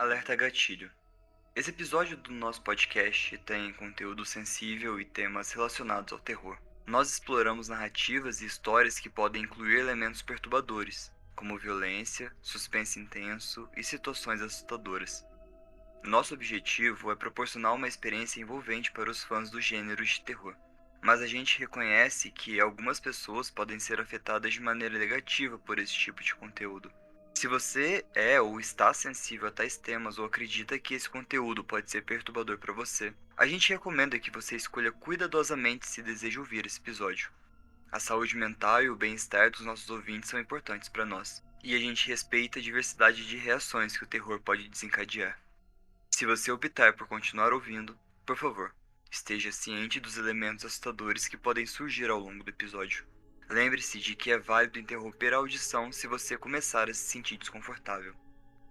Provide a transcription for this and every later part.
Alerta Gatilho. Esse episódio do nosso podcast tem conteúdo sensível e temas relacionados ao terror. Nós exploramos narrativas e histórias que podem incluir elementos perturbadores, como violência, suspense intenso e situações assustadoras. Nosso objetivo é proporcionar uma experiência envolvente para os fãs do gênero de terror. Mas a gente reconhece que algumas pessoas podem ser afetadas de maneira negativa por esse tipo de conteúdo. Se você é ou está sensível a tais temas ou acredita que esse conteúdo pode ser perturbador para você, a gente recomenda que você escolha cuidadosamente se deseja ouvir esse episódio. A saúde mental e o bem-estar dos nossos ouvintes são importantes para nós, e a gente respeita a diversidade de reações que o terror pode desencadear. Se você optar por continuar ouvindo, por favor, esteja ciente dos elementos assustadores que podem surgir ao longo do episódio. Lembre-se de que é válido interromper a audição se você começar a se sentir desconfortável.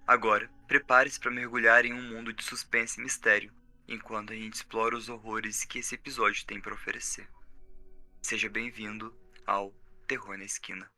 Agora, prepare-se para mergulhar em um mundo de suspense e mistério, enquanto a gente explora os horrores que esse episódio tem para oferecer. Seja bem-vindo ao Terror na Esquina.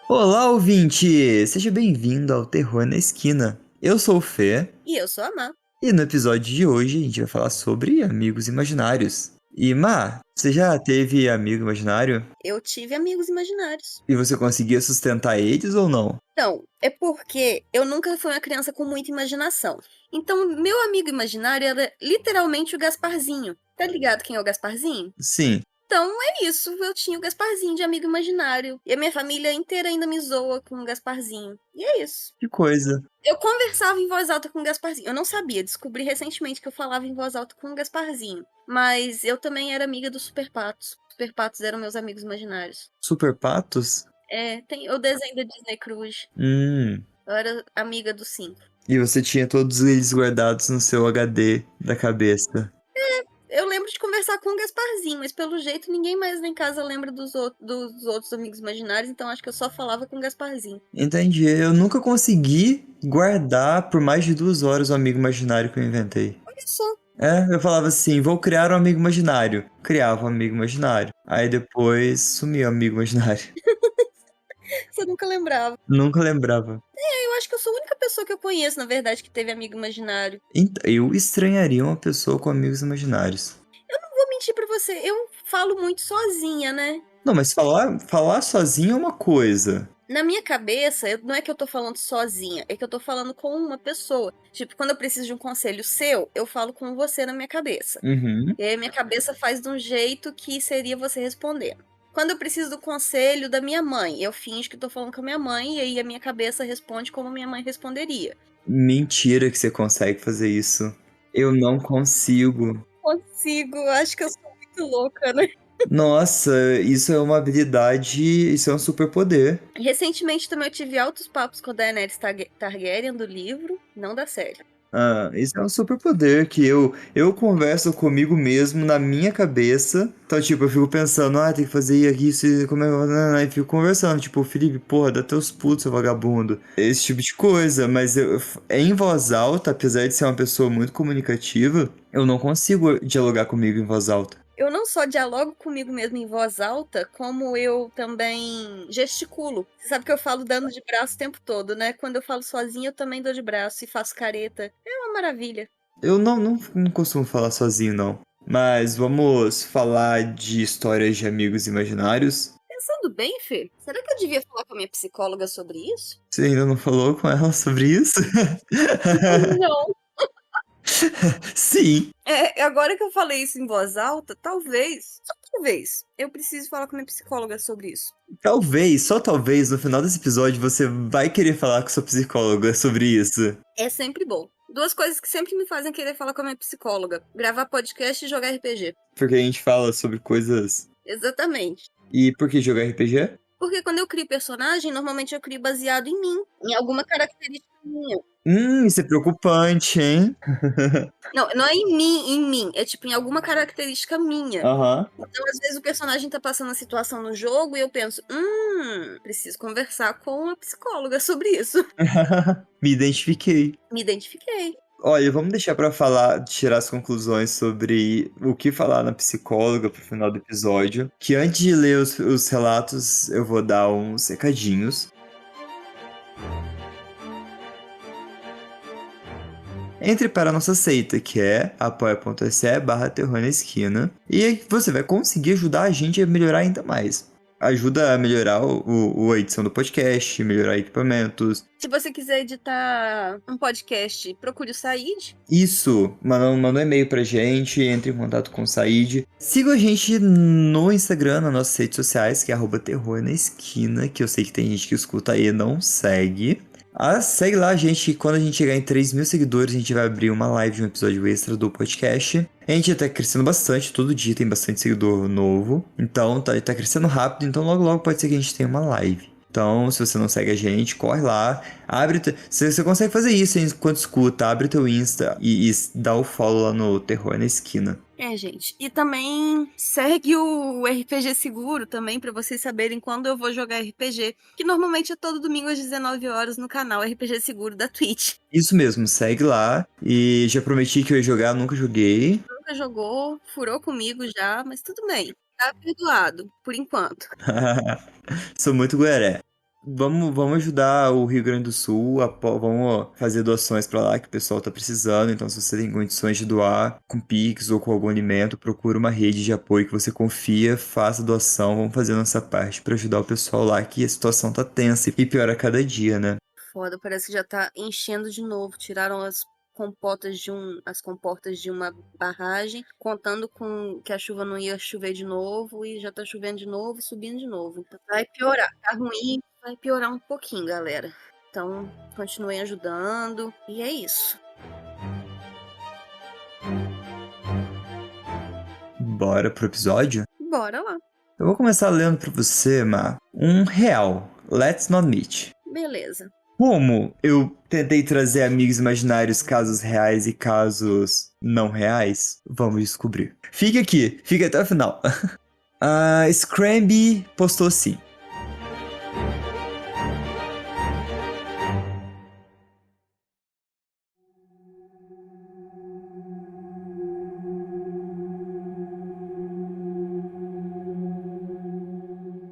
Olá, ouvinte! Seja bem-vindo ao Terror na Esquina. Eu sou o Fê. E eu sou a Má. E no episódio de hoje a gente vai falar sobre amigos imaginários. E Má, você já teve amigo imaginário? Eu tive amigos imaginários. E você conseguia sustentar eles ou não? Não, é porque eu nunca fui uma criança com muita imaginação. Então, meu amigo imaginário era literalmente o Gasparzinho. Tá ligado quem é o Gasparzinho? Sim. Então é isso, eu tinha o Gasparzinho de amigo imaginário. E a minha família inteira ainda me zoa com o Gasparzinho. E é isso. Que coisa. Eu conversava em voz alta com o Gasparzinho. Eu não sabia, descobri recentemente que eu falava em voz alta com o Gasparzinho. Mas eu também era amiga dos Super Patos. Os Super Patos eram meus amigos imaginários. Super Patos? É, tem o desenho da Disney Cruise. Eu era amiga dos 5. E você tinha todos eles guardados no seu HD da cabeça. Eu lembro de conversar com o Gasparzinho, mas pelo jeito ninguém mais lá em casa lembra dos outros amigos imaginários, então acho que eu só falava com o Gasparzinho. Entendi. Eu nunca consegui guardar por mais de 2 horas o amigo imaginário que eu inventei. Olha só. Eu falava assim, vou criar um amigo imaginário. Criava um amigo imaginário. Aí depois sumia o amigo imaginário. Você nunca lembrava. Nunca lembrava. Eu acho que eu sou a única pessoa que eu conheço, na verdade, que teve amigo imaginário. Eu estranharia uma pessoa com amigos imaginários. Não vou mentir pra você, eu falo muito sozinha, né? Não, mas falar sozinho é uma coisa. Na minha cabeça, não é que eu tô falando sozinha, é que eu tô falando com uma pessoa. Tipo, quando eu preciso de um conselho seu, eu falo com você na minha cabeça. Uhum. E aí minha cabeça faz de um jeito que seria você respondendo. Quando eu preciso do conselho da minha mãe, eu finjo que tô falando com a minha mãe e aí a minha cabeça responde como a minha mãe responderia. Mentira que você consegue fazer isso. Eu não consigo. Consigo, acho que eu sou muito louca, né? Nossa, isso é uma habilidade, isso é um superpoder. Recentemente também eu tive altos papos com a Daenerys Targaryen do livro, não da série. Isso é um superpoder que eu converso comigo mesmo na minha cabeça. Então, tipo, eu fico pensando, tem que fazer isso, como é, e fico conversando, tipo, Felipe, porra, dá teus putos, seu vagabundo. Esse tipo de coisa, mas em voz alta, apesar de ser uma pessoa muito comunicativa, eu não consigo dialogar comigo em voz alta. Eu não só dialogo comigo mesmo em voz alta, como eu também gesticulo. Você sabe que eu falo dando de braço o tempo todo, né? Quando eu falo sozinha, eu também dou de braço e faço careta. É uma maravilha. Eu não costumo falar sozinho, não. Mas vamos falar de histórias de amigos imaginários. Pensando bem, Fê, será que eu devia falar com a minha psicóloga sobre isso? Você ainda não falou com ela sobre isso? Não. Sim. Agora que eu falei isso em voz alta, talvez, só talvez, eu preciso falar com a minha psicóloga sobre isso. Talvez, só talvez, no final desse episódio você vai querer falar com sua psicóloga sobre isso. É sempre bom. 2 coisas que sempre me fazem querer falar com a minha psicóloga: gravar podcast e jogar RPG. Porque a gente fala sobre coisas... Exatamente. E por que jogar RPG? Porque quando eu crio personagem, normalmente eu crio baseado em mim, em alguma característica minha. Isso é preocupante, hein? Não é em mim, é tipo em alguma característica minha. Aham. Então, às vezes, o personagem tá passando a situação no jogo e eu penso, preciso conversar com a psicóloga sobre isso. Me identifiquei. Me identifiquei. Olha, vamos deixar pra falar, tirar as conclusões sobre o que falar na psicóloga pro final do episódio. Que antes de ler os relatos, eu vou dar uns recadinhos. Entre para a nossa seita, que é apoia.se/terror na esquina, e você vai conseguir ajudar a gente a melhorar ainda mais. Ajuda a melhorar a edição do podcast, melhorar equipamentos. Se você quiser editar um podcast, procure o Said. Isso, manda um e-mail pra gente, entre em contato com o Said. Siga a gente no Instagram, nas nossas redes sociais, que é @terror na esquina, que eu sei que tem gente que escuta aí e não segue. Segue lá, gente. Quando a gente chegar em 3.000 seguidores, a gente vai abrir uma live de um episódio extra do podcast. A gente tá crescendo bastante, todo dia tem bastante seguidor novo. Então, tá crescendo rápido, então logo pode ser que a gente tenha uma live. Então, se você não segue a gente, corre lá, você consegue fazer isso enquanto escuta, abre teu Insta e dá o follow lá no Terror na Esquina. Gente. E também segue o RPG Seguro também, pra vocês saberem quando eu vou jogar RPG, que normalmente é todo domingo às 19 horas no canal RPG Seguro da Twitch. Isso mesmo, segue lá. E já prometi que eu ia jogar, nunca joguei. Nunca jogou, furou comigo já, mas tudo bem. Tá perdoado, por enquanto. Sou muito gueré. Vamos ajudar o Rio Grande do Sul, vamos fazer doações pra lá que o pessoal tá precisando. Então, se você tem condições de doar com Pix ou com algum alimento, procura uma rede de apoio que você confia, faça doação, vamos fazer a nossa parte pra ajudar o pessoal lá, que a situação tá tensa e piora a cada dia, né? Foda, parece que já tá enchendo de novo. Tiraram as comportas de uma barragem, contando com que a chuva não ia chover de novo, e já tá chovendo de novo e subindo de novo. Então vai piorar. Tá ruim, vai piorar um pouquinho, galera. Então, continuem ajudando. E é isso. Bora pro episódio? Bora lá. Eu vou começar lendo pra você, Mar, um real. Let's not meet. Beleza. Como eu tentei trazer amigos imaginários, casos reais e casos não reais, vamos descobrir. Fique aqui, fique até o final. A Scramby postou assim.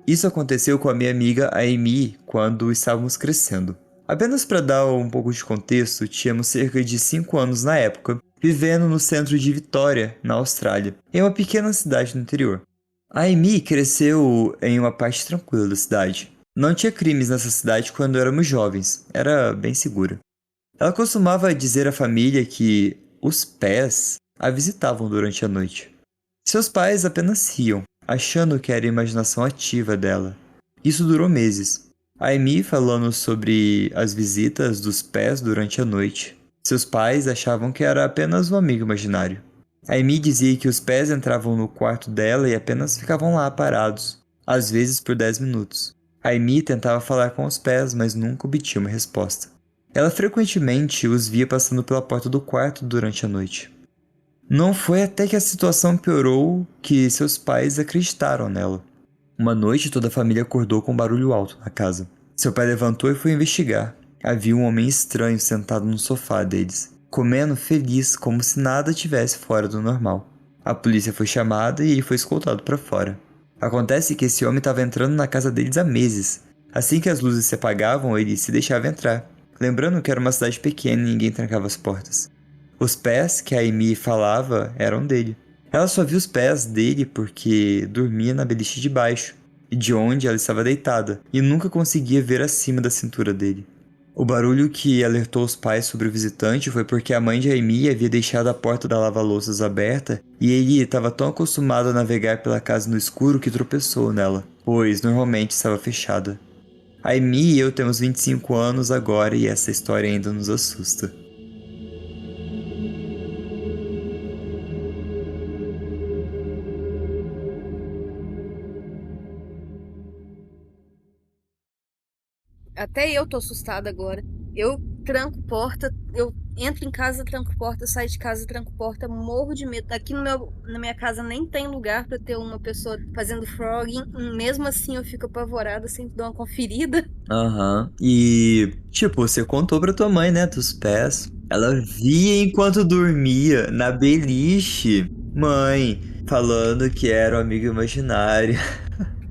Isso aconteceu com a minha amiga Amy quando estávamos crescendo. Apenas para dar um pouco de contexto, tínhamos cerca de 5 anos na época, vivendo no centro de Vitória, na Austrália, em uma pequena cidade no interior. A Amy cresceu em uma parte tranquila da cidade. Não tinha crimes nessa cidade quando éramos jovens, era bem segura. Ela costumava dizer à família que os pés a visitavam durante a noite. Seus pais apenas riam, achando que era a imaginação ativa dela. Isso durou meses. A Amy falando sobre as visitas dos pés durante a noite. Seus pais achavam que era apenas um amigo imaginário. A Amy dizia que os pés entravam no quarto dela e apenas ficavam lá parados, às vezes por 10 minutos. A Amy tentava falar com os pés, mas nunca obtinha uma resposta. Ela frequentemente os via passando pela porta do quarto durante a noite. Não foi até que a situação piorou que seus pais acreditaram nela. Uma noite, toda a família acordou com um barulho alto na casa. Seu pai levantou e foi investigar. Havia um homem estranho sentado no sofá deles, comendo feliz como se nada tivesse fora do normal. A polícia foi chamada e ele foi escoltado para fora. Acontece que esse homem estava entrando na casa deles há meses. Assim que as luzes se apagavam, ele se deixava entrar. Lembrando que era uma cidade pequena e ninguém trancava as portas. Os pés que a Amy falava eram dele. Ela só viu os pés dele porque dormia na beliche de baixo, de onde ela estava deitada, e nunca conseguia ver acima da cintura dele. O barulho que alertou os pais sobre o visitante foi porque a mãe de Amy havia deixado a porta da lava-louças aberta e ele estava tão acostumado a navegar pela casa no escuro que tropeçou nela, pois normalmente estava fechada. A Amy e eu temos 25 anos agora e essa história ainda nos assusta. Até eu tô assustada agora. Eu tranco porta, eu entro em casa, tranco porta, saio de casa, tranco porta, morro de medo. Aqui na minha casa nem tem lugar pra ter uma pessoa fazendo frogging. Mesmo assim eu fico apavorada, sempre dou uma conferida. Aham. E, tipo, você contou pra tua mãe, né, dos pés. Ela via enquanto dormia na beliche. Mãe, falando que era um amigo imaginário.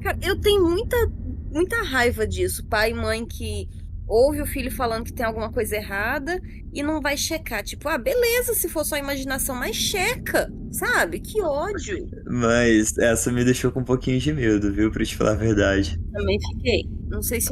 Cara, eu tenho muita raiva disso. Pai e mãe que ouve o filho falando que tem alguma coisa errada e não vai checar. Tipo, ah, beleza, se for só imaginação, mas checa, sabe? Que ódio. Mas essa me deixou com um pouquinho de medo, viu? Pra te falar a verdade. Também fiquei. Não sei se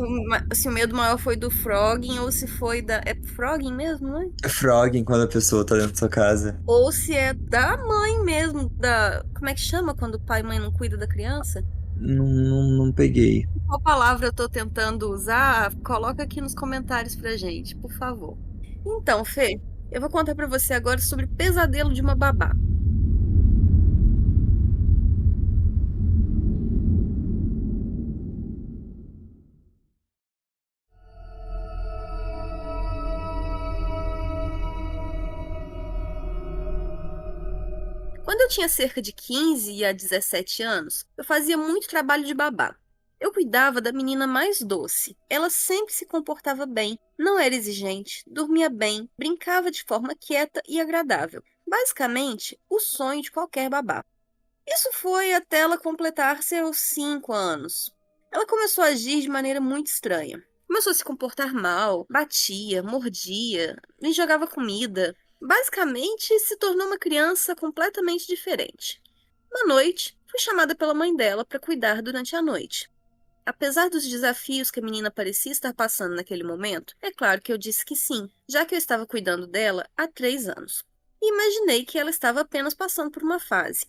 o medo maior foi do Frogging ou se foi da. É Frogging mesmo, né? Frogging quando a pessoa tá dentro da sua casa. Ou se é da mãe mesmo, da. Como é que chama quando o pai e mãe não cuida da criança? Não peguei. Qual palavra eu tô tentando usar? Coloca aqui nos comentários pra gente, por favor. Então, Fê, eu vou contar pra você agora sobre o pesadelo de uma babá. Quando eu tinha cerca de 15 a 17 anos, eu fazia muito trabalho de babá. Eu cuidava da menina mais doce. Ela sempre se comportava bem, não era exigente, dormia bem, brincava de forma quieta e agradável. Basicamente, o sonho de qualquer babá. Isso foi até ela completar seus 5 anos. Ela começou a agir de maneira muito estranha. Começou a se comportar mal, batia, mordia, me jogava comida. Basicamente, se tornou uma criança completamente diferente. Uma noite, fui chamada pela mãe dela para cuidar durante a noite. Apesar dos desafios que a menina parecia estar passando naquele momento, é claro que eu disse que sim, já que eu estava cuidando dela há 3 anos. E imaginei que ela estava apenas passando por uma fase.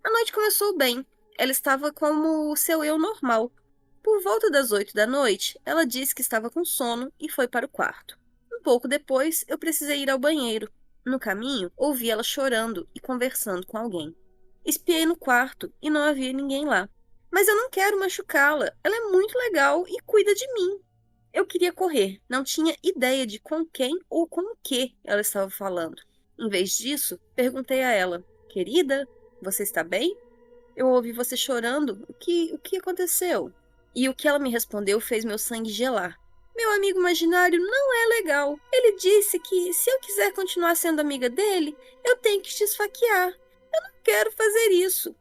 A noite começou bem. Ela estava como o seu eu normal. Por volta das 8 da noite, ela disse que estava com sono e foi para o quarto. Um pouco depois, eu precisei ir ao banheiro. No caminho, ouvi ela chorando e conversando com alguém. Espiei no quarto e não havia ninguém lá. Mas eu não quero machucá-la. Ela é muito legal e cuida de mim. Eu queria correr, não tinha ideia de com quem ou com o que ela estava falando. Em vez disso, perguntei a ela: Querida, você está bem? Eu ouvi você chorando. O que aconteceu? E o que ela me respondeu fez meu sangue gelar. Meu amigo imaginário não é legal. Ele disse que se eu quiser continuar sendo amiga dele, eu tenho que te esfaquear. Eu não quero fazer isso.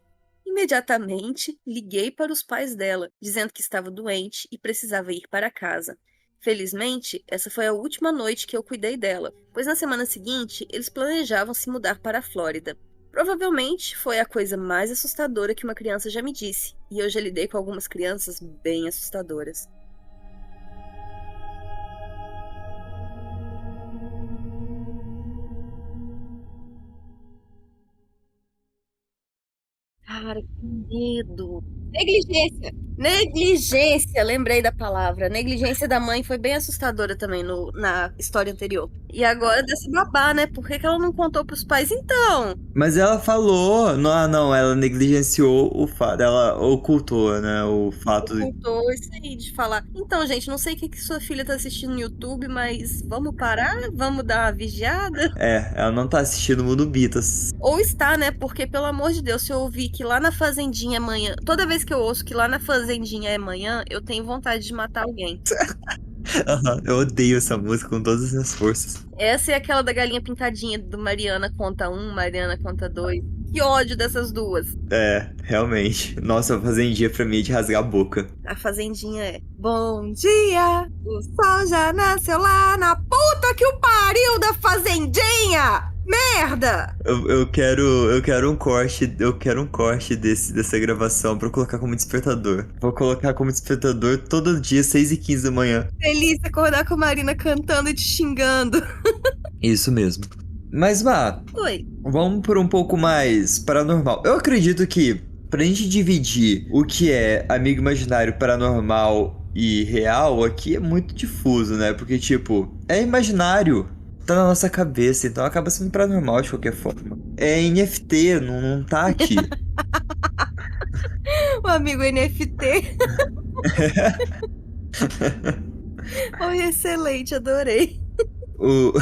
Imediatamente, liguei para os pais dela, dizendo que estava doente e precisava ir para casa. Felizmente, essa foi a última noite que eu cuidei dela, pois na semana seguinte eles planejavam se mudar para a Flórida. Provavelmente foi a coisa mais assustadora que uma criança já me disse, e eu já lidei com algumas crianças bem assustadoras. Cara, que medo. Negligência. Negligência, lembrei da palavra. Negligência da mãe foi bem assustadora também na história anterior. E agora dessa babá, né? Por que que ela não contou pros pais então? Mas ela falou, não, ela negligenciou o fato, ela ocultou, né, o fato. Ocultou isso aí de falar. Então, gente, não sei o que que sua filha tá assistindo no YouTube, mas vamos parar? Vamos dar uma vigiada? Ela não tá assistindo Munubitas. Ou está, né? Porque, pelo amor de Deus, se eu ouvir que lá na Fazendinha é manhã. Toda vez que eu ouço que lá na Fazendinha é manhã, eu tenho vontade de matar alguém. Aham, eu odeio essa música com todas as minhas forças. Essa é aquela da galinha pintadinha do Mariana conta um, Mariana conta dois. Que ódio dessas duas. Realmente. Nossa, Fazendinha pra mim é de rasgar a boca. A Fazendinha é: Bom dia, o sol já nasceu lá na puta que o pariu da Fazendinha! Merda! Eu quero um corte dessa gravação pra eu colocar como despertador. Vou colocar como despertador todo dia, 6h15 da manhã. Delícia acordar com a Marina cantando e te xingando. Isso mesmo. Mas, Oi. vamos por um pouco mais paranormal. Eu acredito que, pra gente dividir o que é amigo imaginário, paranormal e real, aqui é muito difuso, né? Porque, tipo, é imaginário, tá na nossa cabeça, então acaba sendo paranormal de qualquer forma. É NFT, não tá aqui. O amigo NFT. Oi, excelente, adorei. O,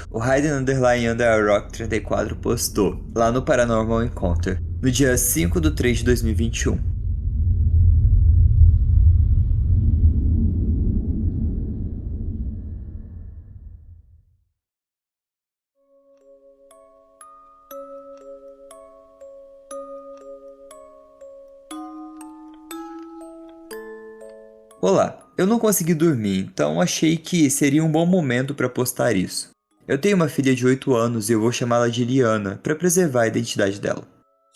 o Hayden Underline Under a Rock 34 postou lá no Paranormal Encounter, no dia 5/3/2021. Olá, eu não consegui dormir, então achei que seria um bom momento para postar isso. Eu tenho uma filha de 8 anos e eu vou chamá-la de Liana para preservar a identidade dela.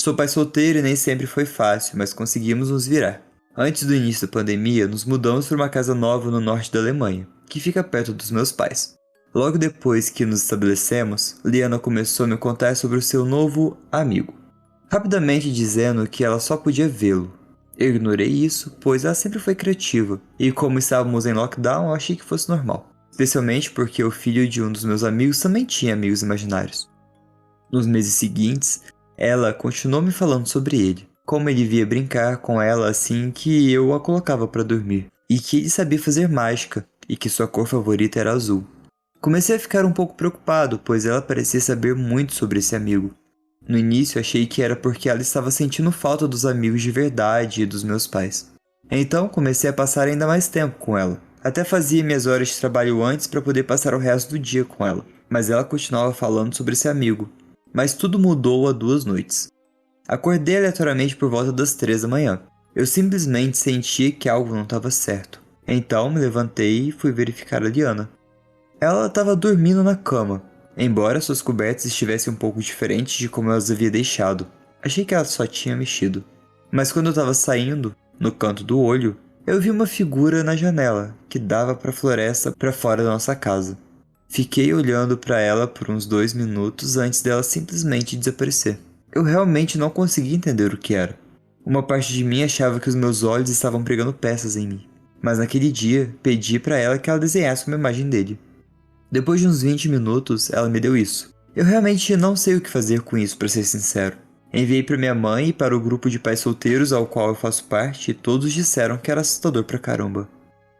Sou pai solteiro e nem sempre foi fácil, mas conseguimos nos virar. Antes do início da pandemia, nos mudamos para uma casa nova no norte da Alemanha, que fica perto dos meus pais. Logo depois que nos estabelecemos, Liana começou a me contar sobre o seu novo amigo, rapidamente dizendo que ela só podia vê-lo. Eu ignorei isso, pois ela sempre foi criativa, e como estávamos em lockdown, eu achei que fosse normal. Especialmente porque o filho de um dos meus amigos também tinha amigos imaginários. Nos meses seguintes, ela continuou me falando sobre ele, como ele via brincar com ela assim que eu a colocava para dormir, e que ele sabia fazer mágica, e que sua cor favorita era azul. Comecei a ficar um pouco preocupado, pois ela parecia saber muito sobre esse amigo. No início achei que era porque ela estava sentindo falta dos amigos de verdade e dos meus pais. Então comecei a passar ainda mais tempo com ela. Até fazia minhas horas de trabalho antes para poder passar o resto do dia com ela, mas ela continuava falando sobre esse amigo. Mas tudo mudou há 2 noites. Acordei aleatoriamente por volta das 3 da manhã. Eu simplesmente sentia que algo não estava certo. Então me levantei e fui verificar a Liana. Ela estava dormindo na cama, embora suas cobertas estivessem um pouco diferentes de como eu as havia deixado. Achei que ela só tinha mexido. Mas quando eu estava saindo, no canto do olho, eu vi uma figura na janela, que dava para a floresta para fora da nossa casa. Fiquei olhando para ela por uns 2 minutos antes dela simplesmente desaparecer. Eu realmente não conseguia entender o que era. Uma parte de mim achava que os meus olhos estavam pregando peças em mim. Mas naquele dia, pedi para ela que ela desenhasse uma imagem dele. Depois de uns 20 minutos, ela me deu isso. Eu realmente não sei o que fazer com isso, para ser sincero. Enviei para minha mãe e para o grupo de pais solteiros ao qual eu faço parte e todos disseram que era assustador pra caramba.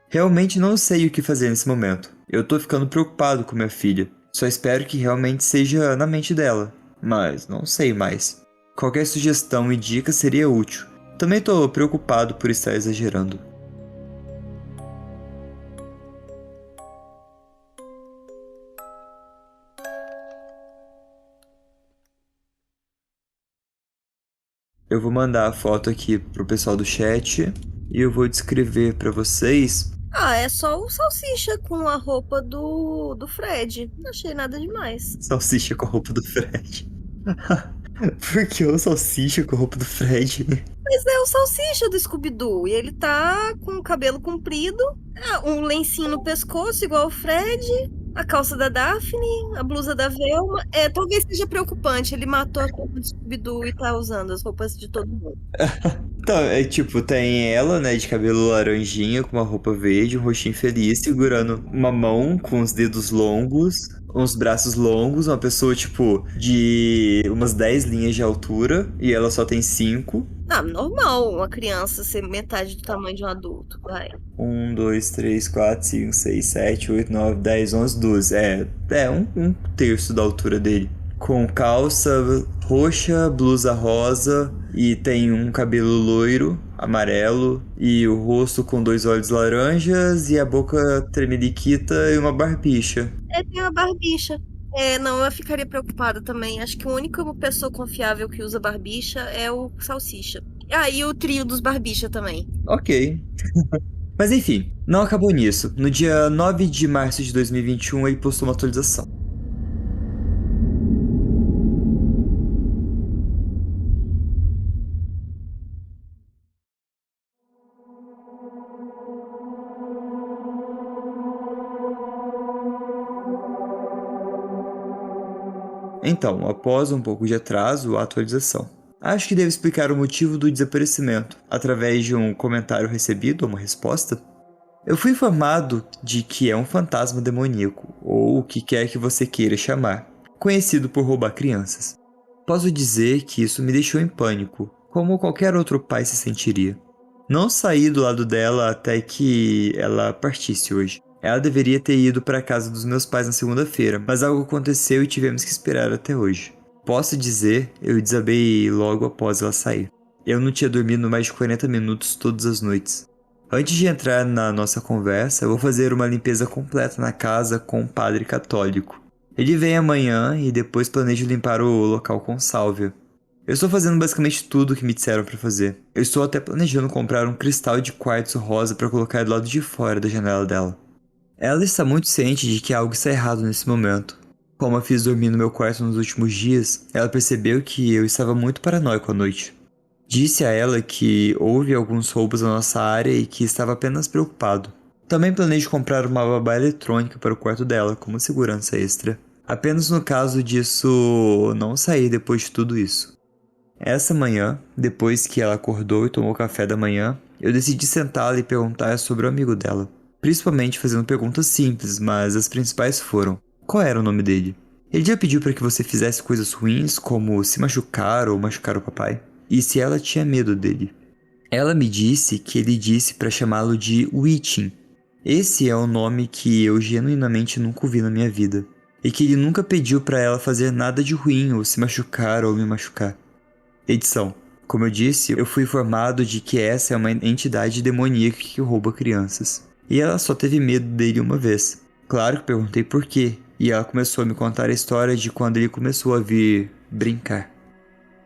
Realmente não sei o que fazer nesse momento. Eu tô ficando preocupado com minha filha. Só espero que realmente seja na mente dela. Mas não sei mais. Qualquer sugestão e dica seria útil. Também tô preocupado por estar exagerando. Eu vou mandar a foto aqui pro pessoal do chat e eu vou descrever pra vocês. Ah, é só o Salsicha com a roupa do Fred. Não achei nada demais. Salsicha com a roupa do Fred. Por que o salsicha com a roupa do Fred? Mas é o Salsicha do Scooby-Doo. E ele tá com o cabelo comprido, um lencinho no pescoço, igual o Fred, a calça da Daphne, a blusa da Velma. Talvez seja preocupante. Ele matou a roupa do Scooby-Doo e tá usando as roupas de todo mundo. Então, tipo, tem ela, né, de cabelo laranjinha, com uma roupa verde, um rostinho feliz, segurando uma mão com os dedos longos, uns braços longos, uma pessoa, tipo, de umas 10 linhas de altura, e ela só tem 5. Ah, normal uma criança ser metade do tamanho de um adulto, vai. 1, 2, 3, 4, 5, 6, 7, 8, 9, 10, 11, 12. Um terço da altura dele. Com calça roxa, blusa rosa e tem um cabelo loiro, amarelo e o rosto com 2 olhos laranjas e a boca tremeliquita e uma barbicha. Tem uma barbicha. Não, eu ficaria preocupada também. Acho que a única pessoa confiável que usa barbicha é o Salsicha. E o trio dos barbicha também. Ok. Mas enfim, não acabou nisso. No dia 9 de março de 2021 ele postou uma atualização. Então, após um pouco de atraso, a atualização. Acho que devo explicar o motivo do desaparecimento, através de um comentário recebido ou uma resposta. Eu fui informado de que é um fantasma demoníaco, ou o que quer que você queira chamar, conhecido por roubar crianças. Posso dizer que isso me deixou em pânico, como qualquer outro pai se sentiria. Não saí do lado dela até que ela partisse hoje. Ela deveria ter ido para a casa dos meus pais na segunda-feira, mas algo aconteceu e tivemos que esperar até hoje. Posso dizer, eu desabei logo após ela sair. Eu não tinha dormido mais de 40 minutos todas as noites. Antes de entrar na nossa conversa, eu vou fazer uma limpeza completa na casa com um padre católico. Ele vem amanhã e depois planejo limpar o local com sálvia. Eu estou fazendo basicamente tudo o que me disseram pra fazer. Eu estou até planejando comprar um cristal de quartzo rosa pra colocar do lado de fora da janela dela. Ela está muito ciente de que algo está errado nesse momento. Como a fiz dormir no meu quarto nos últimos dias, ela percebeu que eu estava muito paranoico à noite. Disse a ela que houve alguns roubos na nossa área e que estava apenas preocupado. Também planejo comprar uma babá eletrônica para o quarto dela como segurança extra. Apenas no caso disso não sair depois de tudo isso. Essa manhã, depois que ela acordou e tomou café da manhã, eu decidi sentá-la e perguntar sobre o amigo dela. Principalmente fazendo perguntas simples, mas as principais foram: qual era o nome dele? Ele já pediu para que você fizesse coisas ruins, como se machucar ou machucar o papai? E se ela tinha medo dele? Ela me disse que ele disse para chamá-lo de Witching. Esse é um nome que eu genuinamente nunca ouvi na minha vida. E que ele nunca pediu para ela fazer nada de ruim ou se machucar ou me machucar. Edição. Como eu disse, eu fui informado de que essa é uma entidade demoníaca que rouba crianças. E ela só teve medo dele uma vez. Claro que perguntei por quê, e ela começou a me contar a história de quando ele começou a vir brincar.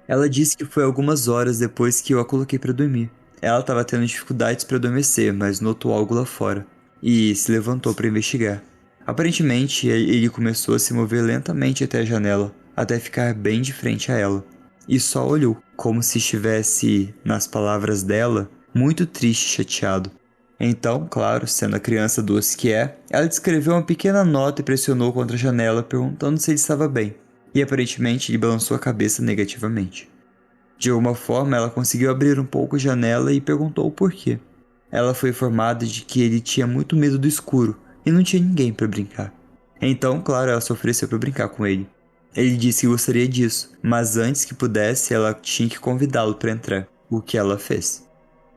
Ela disse que foi algumas horas depois que eu a coloquei para dormir. Ela estava tendo dificuldades para adormecer, mas notou algo lá fora, e se levantou para investigar. Aparentemente, ele começou a se mover lentamente até a janela, até ficar bem de frente a ela. E só olhou, como se estivesse, nas palavras dela, muito triste e chateado. Então, claro, sendo a criança doce que é, ela descreveu uma pequena nota e pressionou contra a janela, perguntando se ele estava bem. E aparentemente ele balançou a cabeça negativamente. De alguma forma, ela conseguiu abrir um pouco a janela e perguntou o porquê. Ela foi informada de que ele tinha muito medo do escuro e não tinha ninguém para brincar. Então, claro, ela se ofereceu para brincar com ele. Ele disse que gostaria disso, mas antes que pudesse, ela tinha que convidá-lo para entrar, o que ela fez.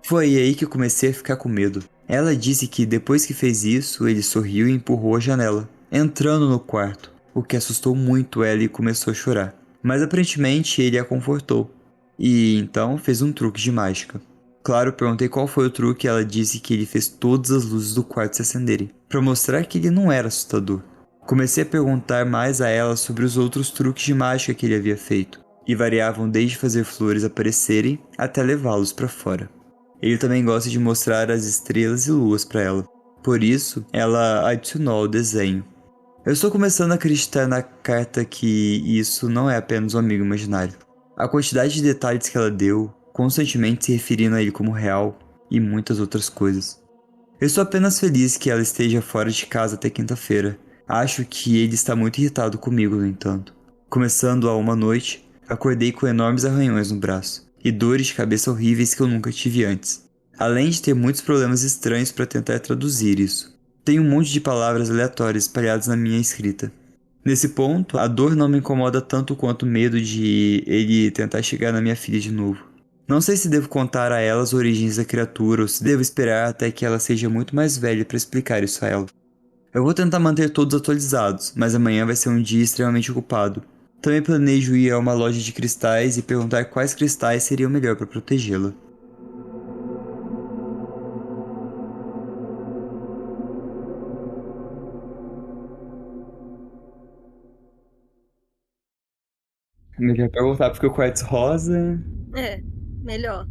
Foi aí que eu comecei a ficar com medo. Ela disse que depois que fez isso, ele sorriu e empurrou a janela, entrando no quarto, o que assustou muito ela e começou a chorar. Mas aparentemente ele a confortou, e então fez um truque de mágica. Claro, eu perguntei qual foi o truque e ela disse que ele fez todas as luzes do quarto se acenderem, para mostrar que ele não era assustador. Comecei a perguntar mais a ela sobre os outros truques de mágica que ele havia feito, e variavam desde fazer flores aparecerem até levá-los para fora. Ele também gosta de mostrar as estrelas e luas para ela, por isso ela adicionou ao desenho. Eu estou começando a acreditar na carta que isso não é apenas um amigo imaginário. A quantidade de detalhes que ela deu, constantemente se referindo a ele como real, e muitas outras coisas. Eu estou apenas feliz que ela esteja fora de casa até quinta-feira. Acho que ele está muito irritado comigo, no entanto. Começando a uma noite, acordei com enormes arranhões no braço e dores de cabeça horríveis que eu nunca tive antes. Além de ter muitos problemas estranhos para tentar traduzir isso. Tenho um monte de palavras aleatórias espalhadas na minha escrita. Nesse ponto, a dor não me incomoda tanto quanto o medo de ele tentar chegar na minha filha de novo. Não sei se devo contar a ela as origens da criatura ou se devo esperar até que ela seja muito mais velha para explicar isso a ela. Eu vou tentar manter todos atualizados, mas amanhã vai ser um dia extremamente ocupado. Também planejo ir a uma loja de cristais e perguntar quais cristais seriam melhor para protegê-la. Melhor perguntar porque o quartzo rosa. É, melhor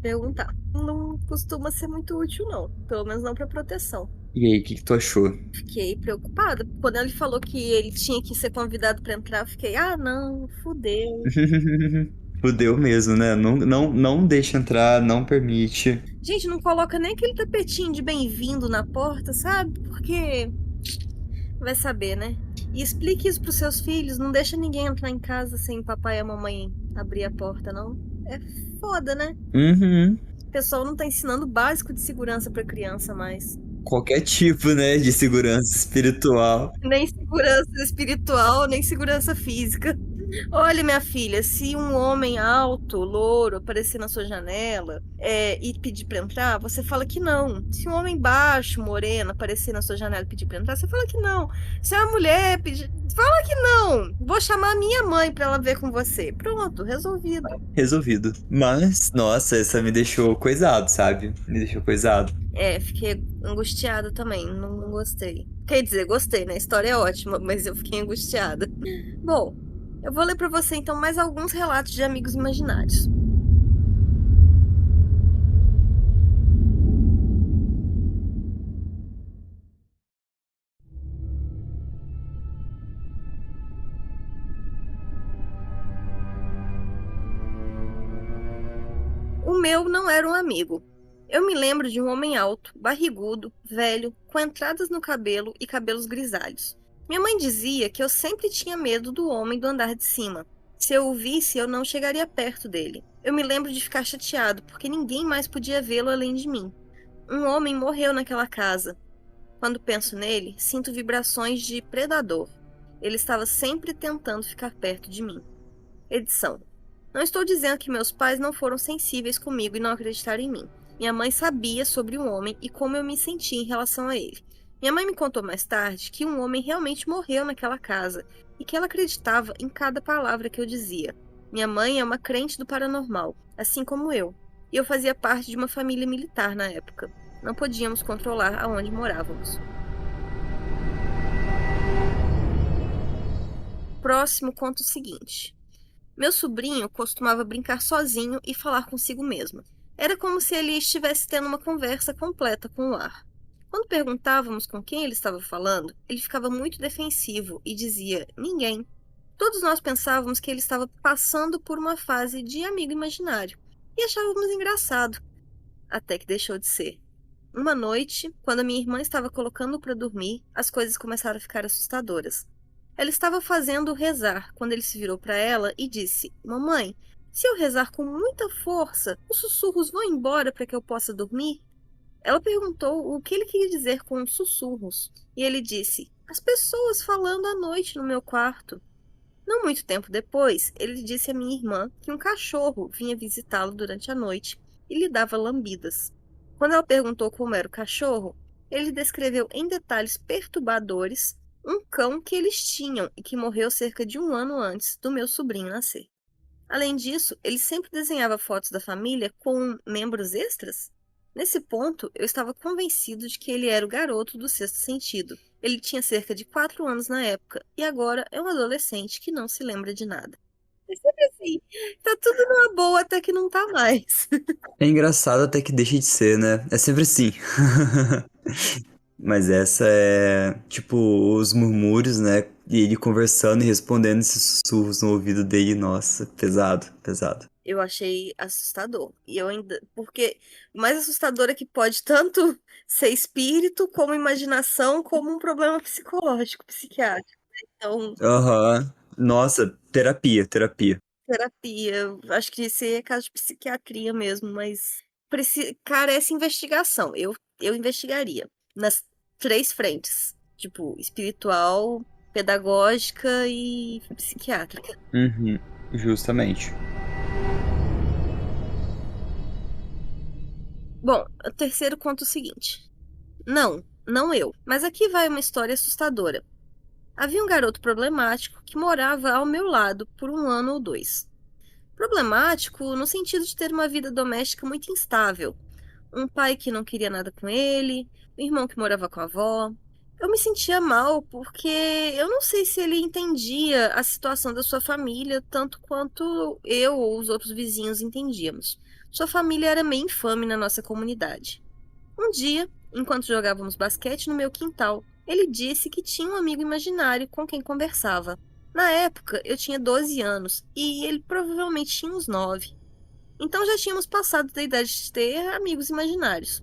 perguntar. Não costuma ser muito útil, não. Pelo menos não pra proteção. E aí, o que tu achou? Fiquei preocupada. Quando ele falou que ele tinha que ser convidado pra entrar, eu fiquei, ah, não, fudeu. Fudeu mesmo, né? Não deixa entrar, não permite. Gente, não coloca nem aquele tapetinho de bem-vindo na porta, sabe? Porque vai saber, né? E explique isso pros seus filhos. Não deixa ninguém entrar em casa sem o papai e a mamãe abrir a porta, não. É foda, né? Uhum. O pessoal não tá ensinando o básico de segurança pra criança mais. Qualquer tipo, né, de segurança espiritual. Nem segurança espiritual, nem segurança física. Olha, minha filha, se um homem alto, louro, aparecer na sua janela e pedir pra entrar, você fala que não. Se um homem baixo, moreno, aparecer na sua janela e pedir pra entrar, você fala que não. Se uma mulher pedir, fala que não. Vou chamar a minha mãe pra ela ver com você. Pronto, resolvido. Resolvido. Mas, nossa, essa me deixou coisado, sabe? Me deixou coisado. Fiquei angustiada também, não gostei. Quer dizer, gostei, né? A história é ótima, mas eu fiquei angustiada. Bom, Eu vou ler para você então mais alguns relatos de amigos imaginários. O meu não era um amigo. Eu me lembro de um homem alto, barrigudo, velho, com entradas no cabelo e cabelos grisalhos. Minha mãe dizia que eu sempre tinha medo do homem do andar de cima. Se eu o visse, eu não chegaria perto dele. Eu me lembro de ficar chateado porque ninguém mais podia vê-lo além de mim. Um homem morreu naquela casa. Quando penso nele, sinto vibrações de predador. Ele estava sempre tentando ficar perto de mim. Edição. Não estou dizendo que meus pais não foram sensíveis comigo e não acreditaram em mim. Minha mãe sabia sobre o homem e como eu me sentia em relação a ele. Minha mãe me contou mais tarde que um homem realmente morreu naquela casa e que ela acreditava em cada palavra que eu dizia. Minha mãe é uma crente do paranormal, assim como eu, e eu fazia parte de uma família militar na época. Não podíamos controlar aonde morávamos. Próximo conta o seguinte. Meu sobrinho costumava brincar sozinho e falar consigo mesmo. Era como se ele estivesse tendo uma conversa completa com o ar. Quando perguntávamos com quem ele estava falando, ele ficava muito defensivo e dizia ninguém. Todos nós pensávamos que ele estava passando por uma fase de amigo imaginário e achávamos engraçado, até que deixou de ser. Uma noite, quando a minha irmã estava colocando-o para dormir, as coisas começaram a ficar assustadoras. Ela estava fazendo rezar quando ele se virou para ela e disse: Mamãe, se eu rezar com muita força, os sussurros vão embora para que eu possa dormir? Ela perguntou o que ele queria dizer com sussurros, e ele disse: As pessoas falando à noite no meu quarto. Não muito tempo depois, ele disse à minha irmã que um cachorro vinha visitá-lo durante a noite e lhe dava lambidas. Quando ela perguntou como era o cachorro, ele descreveu em detalhes perturbadores um cão que eles tinham e que morreu cerca de um ano antes do meu sobrinho nascer. Além disso, ele sempre desenhava fotos da família com membros extras. Nesse ponto, eu estava convencido de que ele era o garoto do sexto sentido. Ele tinha cerca de 4 anos na época e agora é um adolescente que não se lembra de nada. É sempre assim, tá tudo numa boa até que não tá mais. É engraçado até que deixa de ser, né? É sempre assim. Mas essa é, tipo, os murmúrios, né? E ele conversando e respondendo esses sussurros no ouvido dele. Nossa, pesado, pesado. Eu achei assustador. E eu ainda. Porque o mais assustador é que pode tanto ser espírito, como imaginação, como um problema psicológico, psiquiátrico. Então, Aham. Nossa, terapia, terapia. terapia. Eu acho que isso aí é caso de psiquiatria mesmo, mas carece investigação. Eu investigaria nas 3 frentes. Tipo, espiritual, pedagógica e psiquiátrica. Uhum, justamente. Bom, o terceiro conta o seguinte. Não, não eu. Mas aqui vai uma história assustadora. Havia um garoto problemático que morava ao meu lado por 1 ano ou 2. Problemático no sentido de ter uma vida doméstica muito instável. Um pai que não queria nada com ele, um irmão que morava com a avó. Eu me sentia mal porque eu não sei se ele entendia a situação da sua família tanto quanto eu ou os outros vizinhos entendíamos. Sua família era meio infame na nossa comunidade. Um dia, enquanto jogávamos basquete no meu quintal, ele disse que tinha um amigo imaginário com quem conversava. Na época, eu tinha 12 anos e ele provavelmente tinha uns 9. Então já tínhamos passado da idade de ter amigos imaginários.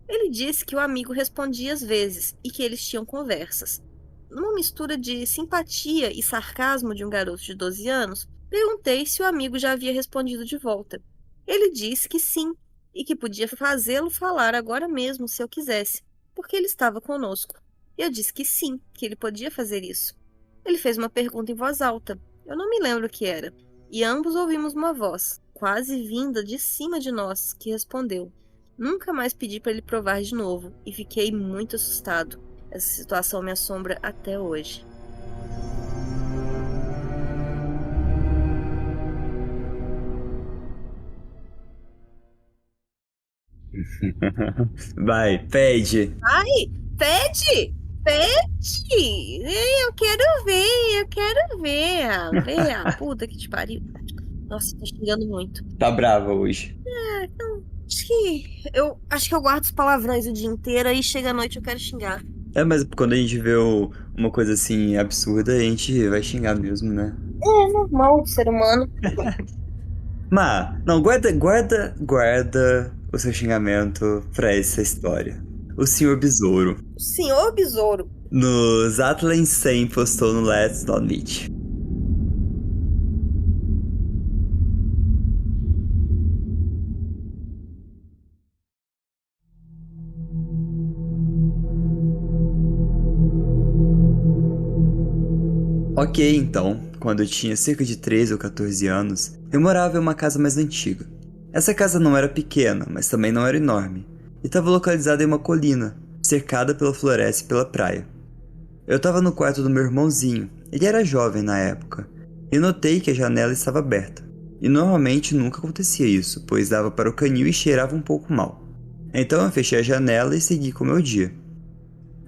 Ele disse que o amigo respondia às vezes e que eles tinham conversas. Numa mistura de simpatia e sarcasmo de um garoto de 12 anos, perguntei se o amigo já havia respondido de volta. Ele disse que sim, e que podia fazê-lo falar agora mesmo se eu quisesse, porque ele estava conosco. Eu disse que sim, que ele podia fazer isso. Ele fez uma pergunta em voz alta. Eu não me lembro o que era. E ambos ouvimos uma voz, quase vinda de cima de nós, que respondeu. Nunca mais pedi para ele provar de novo e fiquei muito assustado. Essa situação me assombra até hoje. Vai, pede. Ai, pede! repete! Eu quero ver, eu quero ver. Vê a puta que te pariu. Nossa, tô xingando muito. Tá brava hoje. Eu acho que eu guardo os palavrões o dia inteiro, aí chega a noite eu quero xingar. É, mas quando a gente vê uma coisa assim absurda, a gente vai xingar mesmo, né? É normal, ser humano. Mas, não, guarda o seu xingamento pra essa história. O Senhor Besouro. O senhor besouro. Nos Atlas 100 postou no Let's Not Meet. Ok, então, quando eu tinha cerca de 13 ou 14 anos, eu morava em uma casa mais antiga. Essa casa não era pequena, mas também não era enorme, e estava localizada em uma colina, cercada pela floresta e pela praia. Eu estava no quarto do meu irmãozinho, ele era jovem na época, e notei que a janela estava aberta. E normalmente nunca acontecia isso, pois dava para o canil e cheirava um pouco mal. Então eu fechei a janela e segui com o meu dia.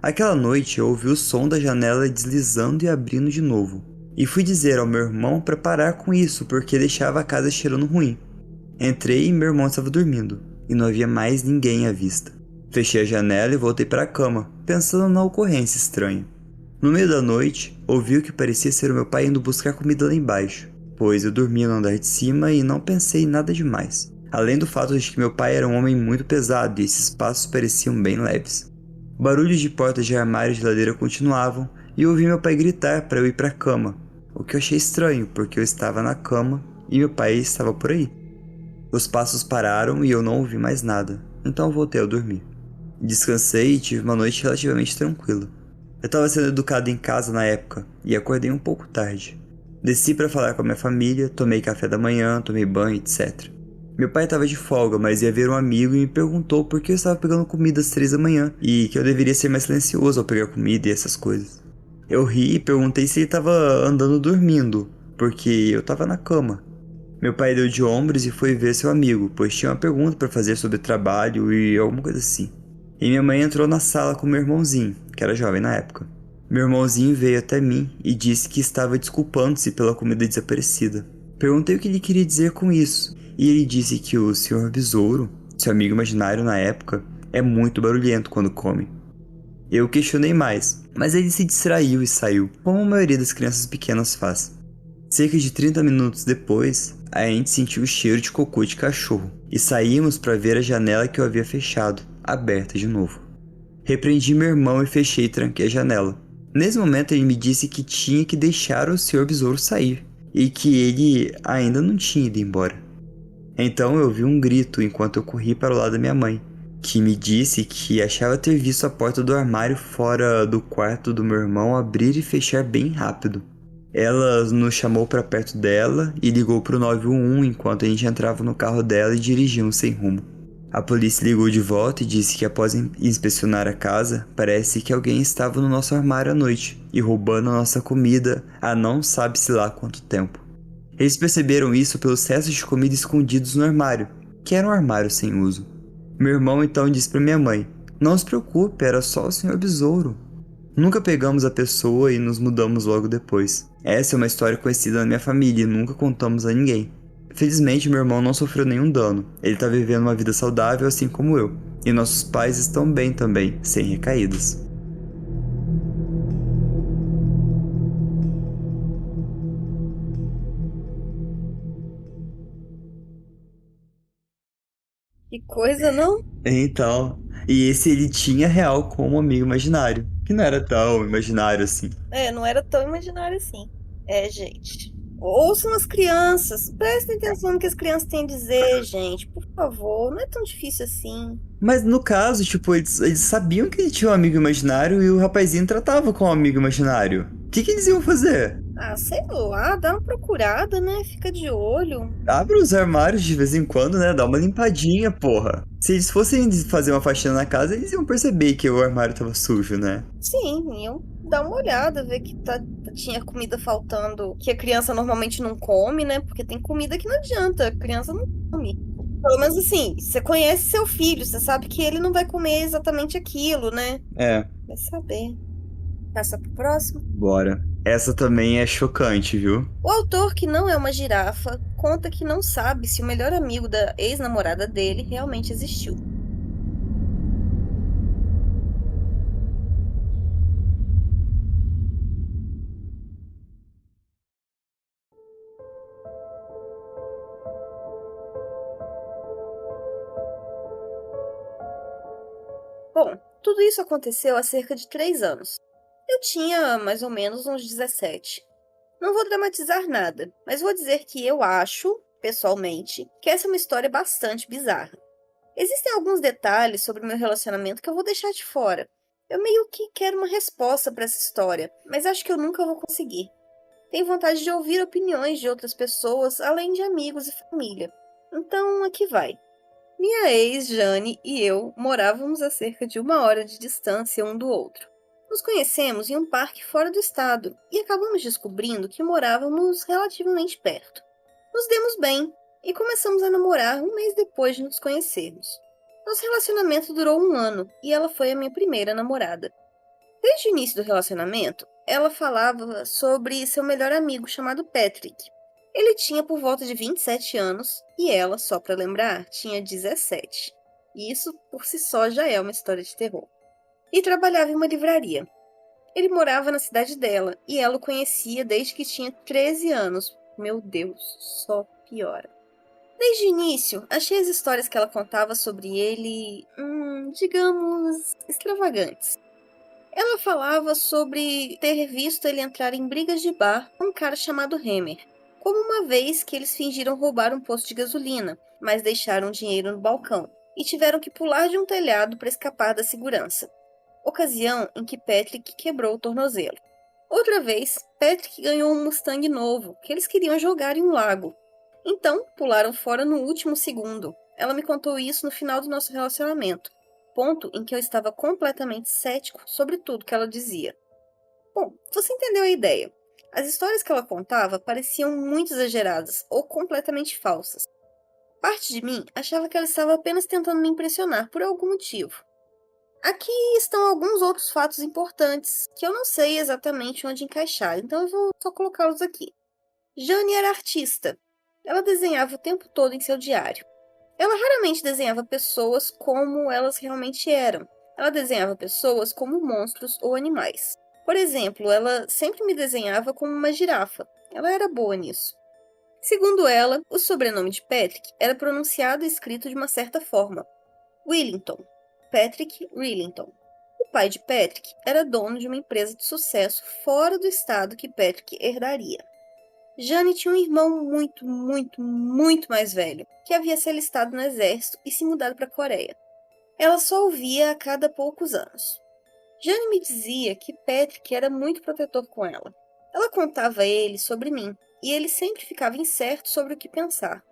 Aquela noite eu ouvi o som da janela deslizando e abrindo de novo, e fui dizer ao meu irmão para parar com isso porque deixava a casa cheirando ruim. Entrei e meu irmão estava dormindo, e não havia mais ninguém à vista. Fechei a janela e voltei para a cama, pensando na ocorrência estranha. No meio da noite, ouvi o que parecia ser o meu pai indo buscar comida lá embaixo, pois eu dormia no andar de cima e não pensei em nada demais, além do fato de que meu pai era um homem muito pesado e esses passos pareciam bem leves. Barulhos de portas de armário e geladeira continuavam e eu ouvi meu pai gritar para eu ir para a cama, o que eu achei estranho porque eu estava na cama e meu pai estava por aí. Os passos pararam e eu não ouvi mais nada, então eu voltei a dormir. Descansei e tive uma noite relativamente tranquila. Eu estava sendo educado em casa na época e acordei um pouco tarde. Desci para falar com a minha família, tomei café da manhã, tomei banho, etc. Meu pai estava de folga, mas ia ver um amigo e me perguntou por que eu estava pegando comida às 3 da manhã e que eu deveria ser mais silencioso ao pegar comida e essas coisas. Eu ri e perguntei se ele estava andando dormindo, porque eu estava na cama. Meu pai deu de ombros e foi ver seu amigo, pois tinha uma pergunta para fazer sobre trabalho e alguma coisa assim. E minha mãe entrou na sala com meu irmãozinho, que era jovem na época. Meu irmãozinho veio até mim e disse que estava desculpando-se pela comida desaparecida. Perguntei o que ele queria dizer com isso, e ele disse que o Sr. Besouro, seu amigo imaginário na época, é muito barulhento quando come. Eu questionei mais, mas ele se distraiu e saiu, como a maioria das crianças pequenas faz. Cerca de 30 minutos depois, a gente sentiu o cheiro de cocô de cachorro, e saímos para ver a janela que eu havia fechado, aberta de novo. Repreendi meu irmão e fechei e tranquei a janela. Nesse momento ele me disse que tinha que deixar o Sr. Besouro sair, e que ele ainda não tinha ido embora. Então eu ouvi um grito enquanto eu corri para o lado da minha mãe, que me disse que achava ter visto a porta do armário fora do quarto do meu irmão abrir e fechar bem rápido. Ela nos chamou para perto dela e ligou para o 911 enquanto a gente entrava no carro dela e dirigíamos sem rumo. A polícia ligou de volta e disse que após inspecionar a casa, parece que alguém estava no nosso armário à noite e roubando a nossa comida há não sabe-se lá quanto tempo. Eles perceberam isso pelos restos de comida escondidos no armário, que era um armário sem uso. Meu irmão então disse para minha mãe: "Não se preocupe, era só o Sr. Besouro." Nunca pegamos a pessoa e nos mudamos logo depois. Essa é uma história conhecida na minha família e nunca contamos a ninguém. Felizmente meu irmão não sofreu nenhum dano, ele está vivendo uma vida saudável assim como eu, e nossos pais estão bem também, sem recaídas. Que coisa, não? Então, e esse ele tinha real como amigo imaginário, que não era tão imaginário assim. Não era tão imaginário assim. Gente. Ouçam as crianças. Prestem atenção no que as crianças têm a dizer, gente. Por favor, não é tão difícil assim. Mas no caso, tipo, eles sabiam que ele tinha um amigo imaginário e o rapazinho tratava com um amigo imaginário. O que eles iam fazer? Sei lá, dá uma procurada, né? Fica de olho. Abre os armários de vez em quando, né? Dá uma limpadinha, porra. Se eles fossem fazer uma faxina na casa, eles iam perceber que o armário tava sujo, né? Sim, iam dar uma olhada, ver que tinha comida faltando, que a criança normalmente não come, né? Porque tem comida que não adianta, a criança não come. Pelo menos assim, você conhece seu filho, você sabe que ele não vai comer exatamente aquilo, né? É. Vai saber. Passa pro próximo. Bora. Essa também é chocante, viu? O autor, que não é uma girafa, conta que não sabe se o melhor amigo da ex-namorada dele realmente existiu. Bom, tudo isso aconteceu há cerca de 3 anos. Eu tinha mais ou menos uns 17. Não vou dramatizar nada, mas vou dizer que eu acho, pessoalmente, que essa é uma história bastante bizarra. Existem alguns detalhes sobre o meu relacionamento que eu vou deixar de fora. Eu meio que quero uma resposta para essa história, mas acho que eu nunca vou conseguir. Tenho vontade de ouvir opiniões de outras pessoas, além de amigos e família. Então, aqui vai. Minha ex, Jane, e eu morávamos a cerca de 1 hora de distância um do outro. Nos conhecemos em um parque fora do estado e acabamos descobrindo que morávamos relativamente perto. Nos demos bem e começamos a namorar um mês depois de nos conhecermos. Nosso relacionamento durou 1 ano e ela foi a minha primeira namorada. Desde o início do relacionamento, ela falava sobre seu melhor amigo chamado Patrick. Ele tinha por volta de 27 anos e ela, só para lembrar, tinha 17. E isso por si só já é uma história de terror. E trabalhava em uma livraria. Ele morava na cidade dela e ela o conhecia desde que tinha 13 anos. Meu Deus, só piora. Desde o início, achei as histórias que ela contava sobre ele, digamos, extravagantes. Ela falava sobre ter visto ele entrar em brigas de bar com um cara chamado Hammer, como uma vez que eles fingiram roubar um posto de gasolina, mas deixaram dinheiro no balcão e tiveram que pular de um telhado para escapar da segurança. Ocasião em que Patrick quebrou o tornozelo. Outra vez, Patrick ganhou um Mustang novo que eles queriam jogar em um lago. Então, pularam fora no último segundo. Ela me contou isso no final do nosso relacionamento, ponto em que eu estava completamente cético sobre tudo que ela dizia. Bom, você entendeu a ideia. As histórias que ela contava pareciam muito exageradas ou completamente falsas. Parte de mim achava que ela estava apenas tentando me impressionar por algum motivo. Aqui estão alguns outros fatos importantes que eu não sei exatamente onde encaixar, então eu vou só colocá-los aqui. Jane era artista. Ela desenhava o tempo todo em seu diário. Ela raramente desenhava pessoas como elas realmente eram. Ela desenhava pessoas como monstros ou animais. Por exemplo, ela sempre me desenhava como uma girafa. Ela era boa nisso. Segundo ela, o sobrenome de Patrick era pronunciado e escrito de uma certa forma. Willington. Patrick Willington. O pai de Patrick era dono de uma empresa de sucesso fora do estado que Patrick herdaria. Jane tinha um irmão muito, muito, muito mais velho, que havia se alistado no exército e se mudado para a Coreia. Ela só o via a cada poucos anos. Jane me dizia que Patrick era muito protetor com ela. Ela contava a ele sobre mim, e ele sempre ficava incerto sobre o que pensar.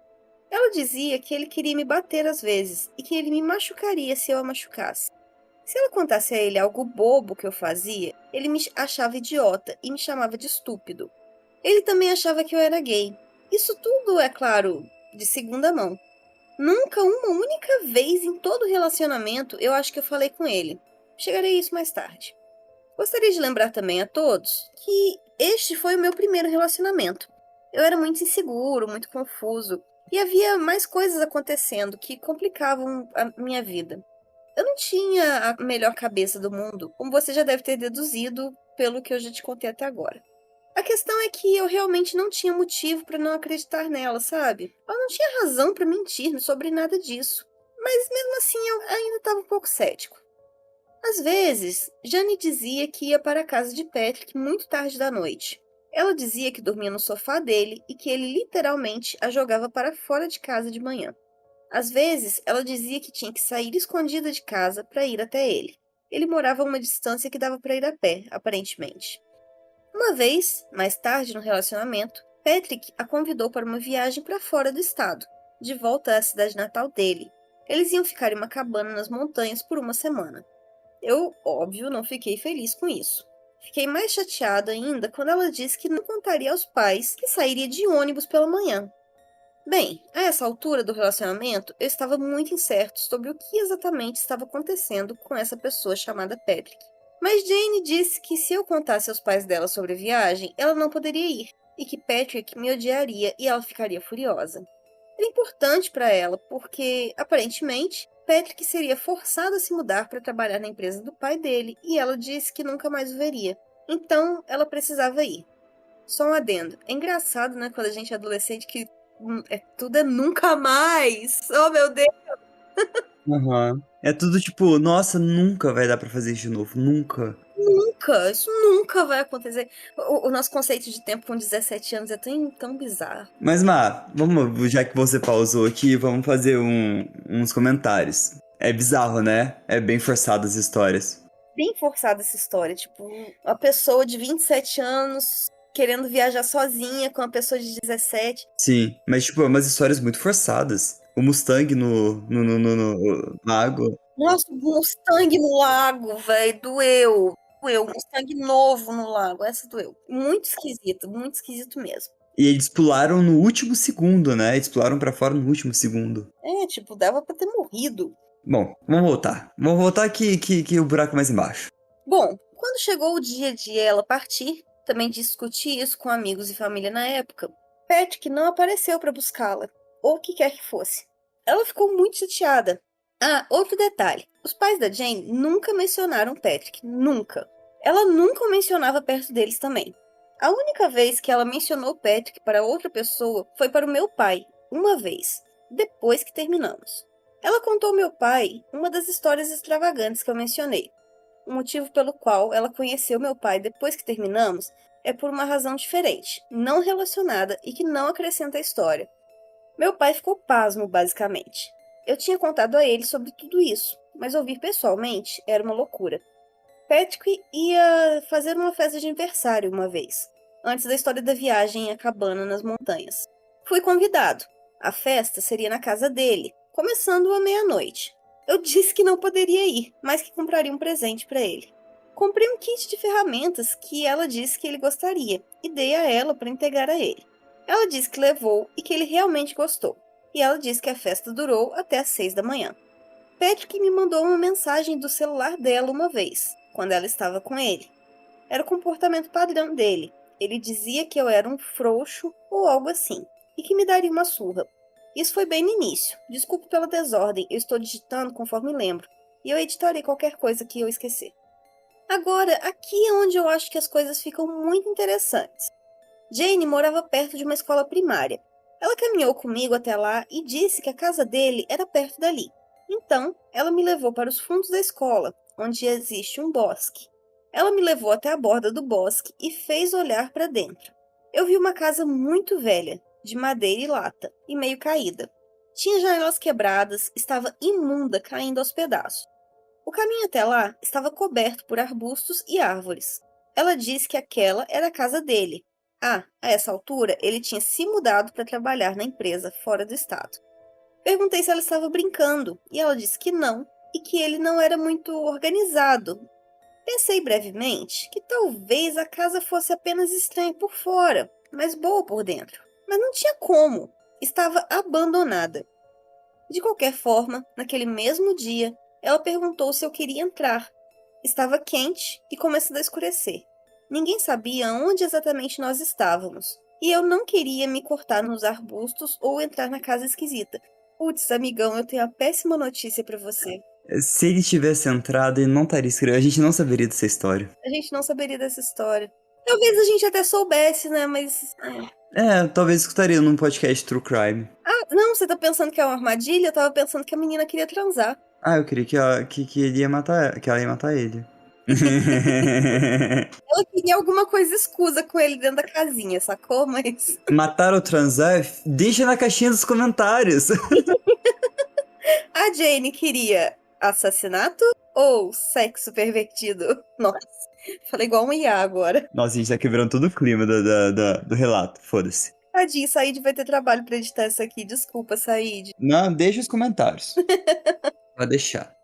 Ela dizia que ele queria me bater às vezes, e que ele me machucaria se eu a machucasse. Se ela contasse a ele algo bobo que eu fazia, ele me achava idiota e me chamava de estúpido. Ele também achava que eu era gay. Isso tudo, é claro, de segunda mão. Nunca uma única vez em todo o relacionamento eu acho que eu falei com ele. Chegarei a isso mais tarde. Gostaria de lembrar também a todos que este foi o meu primeiro relacionamento. Eu era muito inseguro, muito confuso, e havia mais coisas acontecendo que complicavam a minha vida. Eu não tinha a melhor cabeça do mundo, como você já deve ter deduzido pelo que eu já te contei até agora. A questão é que eu realmente não tinha motivo para não acreditar nela, sabe? Ela não tinha razão para mentir sobre nada disso. Mas mesmo assim eu ainda estava um pouco cético. Às vezes, Jane dizia que ia para a casa de Patrick muito tarde da noite. Ela dizia que dormia no sofá dele e que ele literalmente a jogava para fora de casa de manhã. Às vezes, ela dizia que tinha que sair escondida de casa para ir até ele. Ele morava a uma distância que dava para ir a pé, aparentemente. Uma vez, mais tarde no relacionamento, Patrick a convidou para uma viagem para fora do estado, de volta à cidade natal dele. Eles iam ficar em uma cabana nas montanhas por uma semana. Eu, óbvio, não fiquei feliz com isso. Fiquei mais chateada ainda quando ela disse que não contaria aos pais que sairia de ônibus pela manhã. Bem, a essa altura do relacionamento, eu estava muito incerto sobre o que exatamente estava acontecendo com essa pessoa chamada Patrick. Mas Jane disse que se eu contasse aos pais dela sobre a viagem, ela não poderia ir, e que Patrick me odiaria e ela ficaria furiosa. Era importante para ela, porque, aparentemente, Patrick seria forçado a se mudar para trabalhar na empresa do pai dele, e ela disse que nunca mais o veria. Então, ela precisava ir. Só um adendo. É engraçado, né, quando a gente é adolescente, que tudo é nunca mais. Oh, meu Deus! Aham. É tudo tipo, nossa, nunca vai dar pra fazer isso de novo. Nunca. Nunca! Isso nunca vai acontecer. O nosso conceito de tempo com 17 anos é tão bizarro. Mas, vamos, já que você pausou aqui, vamos fazer uns comentários. É bizarro, né? É bem forçado as histórias. Bem forçada essa história. Tipo, uma pessoa de 27 anos querendo viajar sozinha com uma pessoa de 17. Sim, mas, tipo, é umas histórias muito forçadas. O Mustang no lago. Nossa, o Mustang no lago, velho, doeu. Doeu. Mustang novo no lago, essa doeu. Muito esquisito mesmo. E eles pularam no último segundo, né? Eles pularam pra fora no último segundo. É, tipo, dava pra ter morrido. Bom, vamos voltar. Vamos voltar que o buraco é mais embaixo. Bom, quando chegou o dia de ela partir, também discuti isso com amigos e família na época, Patrick não apareceu para buscá-la, ou o que quer que fosse. Ela ficou muito chateada. Ah, outro detalhe. Os pais da Jane nunca mencionaram Patrick, nunca. Ela nunca o mencionava perto deles também. A única vez que ela mencionou Patrick para outra pessoa foi para o meu pai, uma vez, depois que terminamos. Ela contou ao meu pai uma das histórias extravagantes que eu mencionei. O motivo pelo qual ela conheceu meu pai depois que terminamos é por uma razão diferente, não relacionada e que não acrescenta à história. Meu pai ficou pasmo, basicamente. Eu tinha contado a ele sobre tudo isso, mas ouvir pessoalmente era uma loucura. Patrick ia fazer uma festa de aniversário uma vez, antes da história da viagem à cabana nas montanhas. Fui convidado. A festa seria na casa dele, começando à meia-noite. Eu disse que não poderia ir, mas que compraria um presente para ele. Comprei um kit de ferramentas que ela disse que ele gostaria e dei a ela para entregar a ele. Ela disse que levou e que ele realmente gostou. E ela disse que a festa durou até às 6 da manhã. Patrick me mandou uma mensagem do celular dela uma vez, quando ela estava com ele. Era o comportamento padrão dele. Ele dizia que eu era um frouxo ou algo assim, e que me daria uma surra. Isso foi bem no início. Desculpe pela desordem, eu estou digitando conforme lembro, e eu editarei qualquer coisa que eu esquecer. Agora, aqui é onde eu acho que as coisas ficam muito interessantes. Jane morava perto de uma escola primária. Ela caminhou comigo até lá e disse que a casa dele era perto dali. Então, ela me levou para os fundos da escola, onde existe um bosque. Ela me levou até a borda do bosque e fez olhar para dentro. Eu vi uma casa muito velha, de madeira e lata, e meio caída. Tinha janelas quebradas, estava imunda, caindo aos pedaços. O caminho até lá estava coberto por arbustos e árvores. Ela disse que aquela era a casa dele. Ah, a essa altura, ele tinha se mudado para trabalhar na empresa fora do estado. Perguntei se ela estava brincando, e ela disse que não, e que ele não era muito organizado. Pensei brevemente que talvez a casa fosse apenas estranha por fora, mas boa por dentro. Mas não tinha como. Estava abandonada. De qualquer forma, naquele mesmo dia, ela perguntou se eu queria entrar. Estava quente e começando a escurecer. Ninguém sabia onde exatamente nós estávamos, e eu não queria me cortar nos arbustos ou entrar na casa esquisita. Putz, amigão, eu tenho a péssima notícia pra você. Se ele tivesse entrado, ele não estaria escrevendo. A gente não saberia dessa história. A gente não saberia dessa história. Talvez a gente até soubesse, né? Mas. Talvez escutaria num podcast True Crime. Ah, não, você tá pensando que é uma armadilha? Eu tava pensando que a menina queria transar. Eu queria que ele ia matar, que ela ia matar ele. Ela queria alguma coisa escusa com ele dentro da casinha, sacou? Mas. Matar ou transar? Deixa na caixinha dos comentários. A Jane queria assassinato ou sexo pervertido? Nossa, falei igual um IA agora. Nossa, a gente tá quebrando todo o clima do relato. Foda-se. Tadinho, Said vai ter trabalho pra editar isso aqui. Desculpa, Said. Não, deixa os comentários. Pode deixar.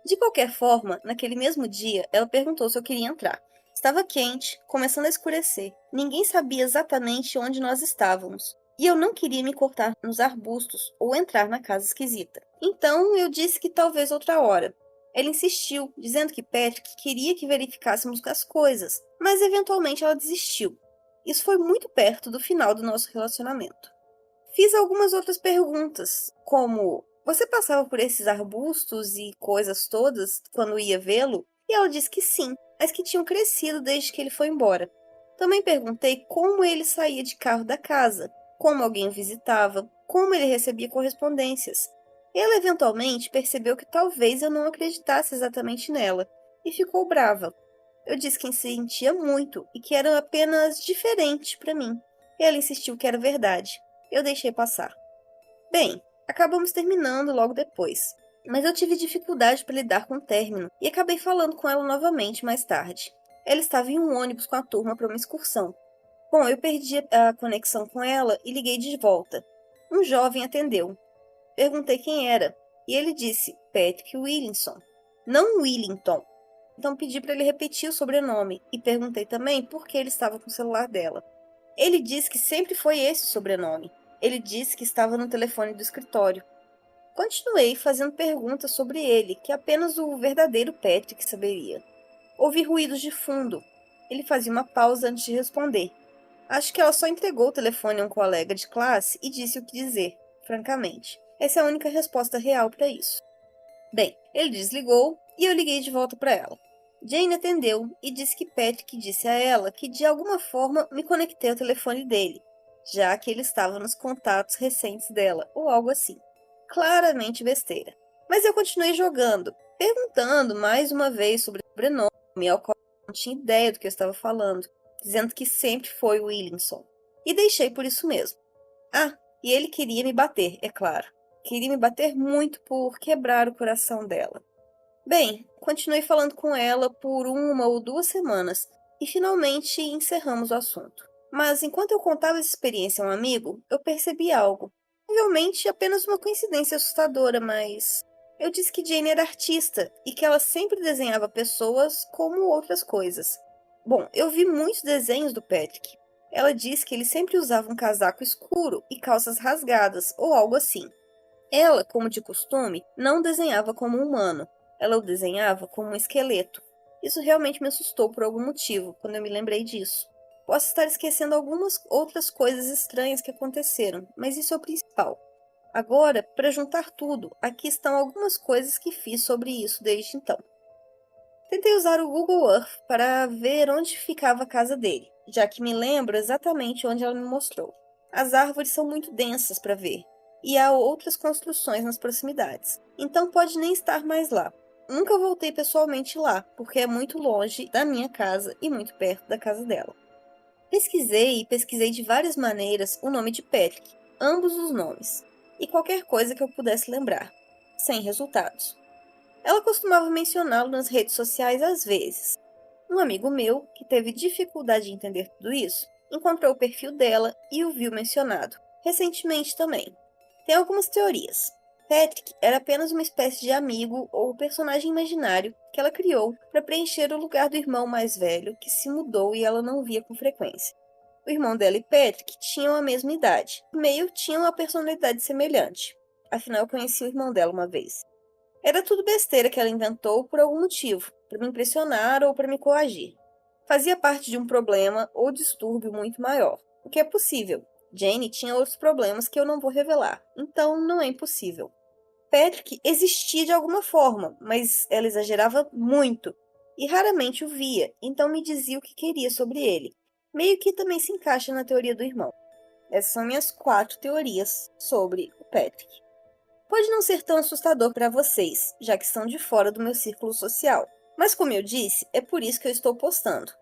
De qualquer forma, naquele mesmo dia, ela perguntou se eu queria entrar. Estava quente, começando a escurecer. Ninguém sabia exatamente onde nós estávamos. E eu não queria me cortar nos arbustos ou entrar na casa esquisita. Então eu disse que talvez outra hora. Ela insistiu, dizendo que Patrick queria que verificássemos as coisas, mas eventualmente ela desistiu. Isso foi muito perto do final do nosso relacionamento. Fiz algumas outras perguntas, como: você passava por esses arbustos e coisas todas quando ia vê-lo? E ela disse que sim, mas que tinham crescido desde que ele foi embora. Também perguntei como ele saía de carro da casa, como alguém o visitava, como ele recebia correspondências. Ela eventualmente percebeu que talvez eu não acreditasse exatamente nela, e ficou brava. Eu disse que sentia muito e que era apenas diferente para mim. Ela insistiu que era verdade. Eu deixei passar. Bem, acabamos terminando logo depois, mas eu tive dificuldade para lidar com o término e acabei falando com ela novamente mais tarde. Ela estava em um ônibus com a turma para uma excursão. Bom, eu perdi a conexão com ela e liguei de volta. Um jovem atendeu. Perguntei quem era, e ele disse Patrick Williamson, não Willington. Então pedi para ele repetir o sobrenome e perguntei também por que ele estava com o celular dela. Ele disse que sempre foi esse o sobrenome. Ele disse que estava no telefone do escritório. Continuei fazendo perguntas sobre ele, que apenas o verdadeiro Patrick saberia. Ouvi ruídos de fundo. Ele fazia uma pausa antes de responder. Acho que ela só entregou o telefone a um colega de classe e disse o que dizer, francamente. Essa é a única resposta real para isso. Bem, ele desligou e eu liguei de volta para ela. Jane atendeu e disse que Patrick disse a ela que de alguma forma me conectei ao telefone dele, já que ele estava nos contatos recentes dela, ou algo assim. Claramente besteira. Mas eu continuei jogando, perguntando mais uma vez sobre o sobrenome, ao qual eu não tinha ideia do que eu estava falando, dizendo que sempre foi Williamson. E deixei por isso mesmo. Ah, e ele queria me bater, é claro. Queria me bater muito por quebrar o coração dela. Bem, continuei falando com ela por 1 ou 2 semanas e finalmente encerramos o assunto. Mas enquanto eu contava essa experiência a um amigo, eu percebi algo. Provavelmente apenas uma coincidência assustadora, mas eu disse que Jane era artista e que ela sempre desenhava pessoas como outras coisas. Bom, eu vi muitos desenhos do Patrick. Ela disse que ele sempre usava um casaco escuro e calças rasgadas ou algo assim. Ela, como de costume, não desenhava como um humano. Ela o desenhava como um esqueleto. Isso realmente me assustou por algum motivo, quando eu me lembrei disso. Posso estar esquecendo algumas outras coisas estranhas que aconteceram, mas isso é o principal. Agora, para juntar tudo, aqui estão algumas coisas que fiz sobre isso desde então. Tentei usar o Google Earth para ver onde ficava a casa dele, já que me lembro exatamente onde ela me mostrou. As árvores são muito densas para ver, e há outras construções nas proximidades, então pode nem estar mais lá. Nunca voltei pessoalmente lá, porque é muito longe da minha casa e muito perto da casa dela. Pesquisei e pesquisei de várias maneiras o nome de Patrick, ambos os nomes, e qualquer coisa que eu pudesse lembrar, sem resultados. Ela costumava mencioná-lo nas redes sociais às vezes. Um amigo meu, que teve dificuldade de entender tudo isso, encontrou o perfil dela e o viu mencionado, recentemente também. Tem algumas teorias. Patrick era apenas uma espécie de amigo ou personagem imaginário que ela criou para preencher o lugar do irmão mais velho que se mudou e ela não via com frequência. O irmão dela e Patrick tinham a mesma idade, e meio tinham uma personalidade semelhante. Afinal, eu conheci o irmão dela uma vez. Era tudo besteira que ela inventou por algum motivo, para me impressionar ou para me coagir. Fazia parte de um problema ou distúrbio muito maior, o que é possível. Jane tinha outros problemas que eu não vou revelar, então não é impossível. Patrick existia de alguma forma, mas ela exagerava muito e raramente o via, então me dizia o que queria sobre ele. Meio que também se encaixa na teoria do irmão. Essas são minhas 4 teorias sobre o Patrick. Pode não ser tão assustador para vocês, já que estão de fora do meu círculo social. Mas como eu disse, é por isso que eu estou postando.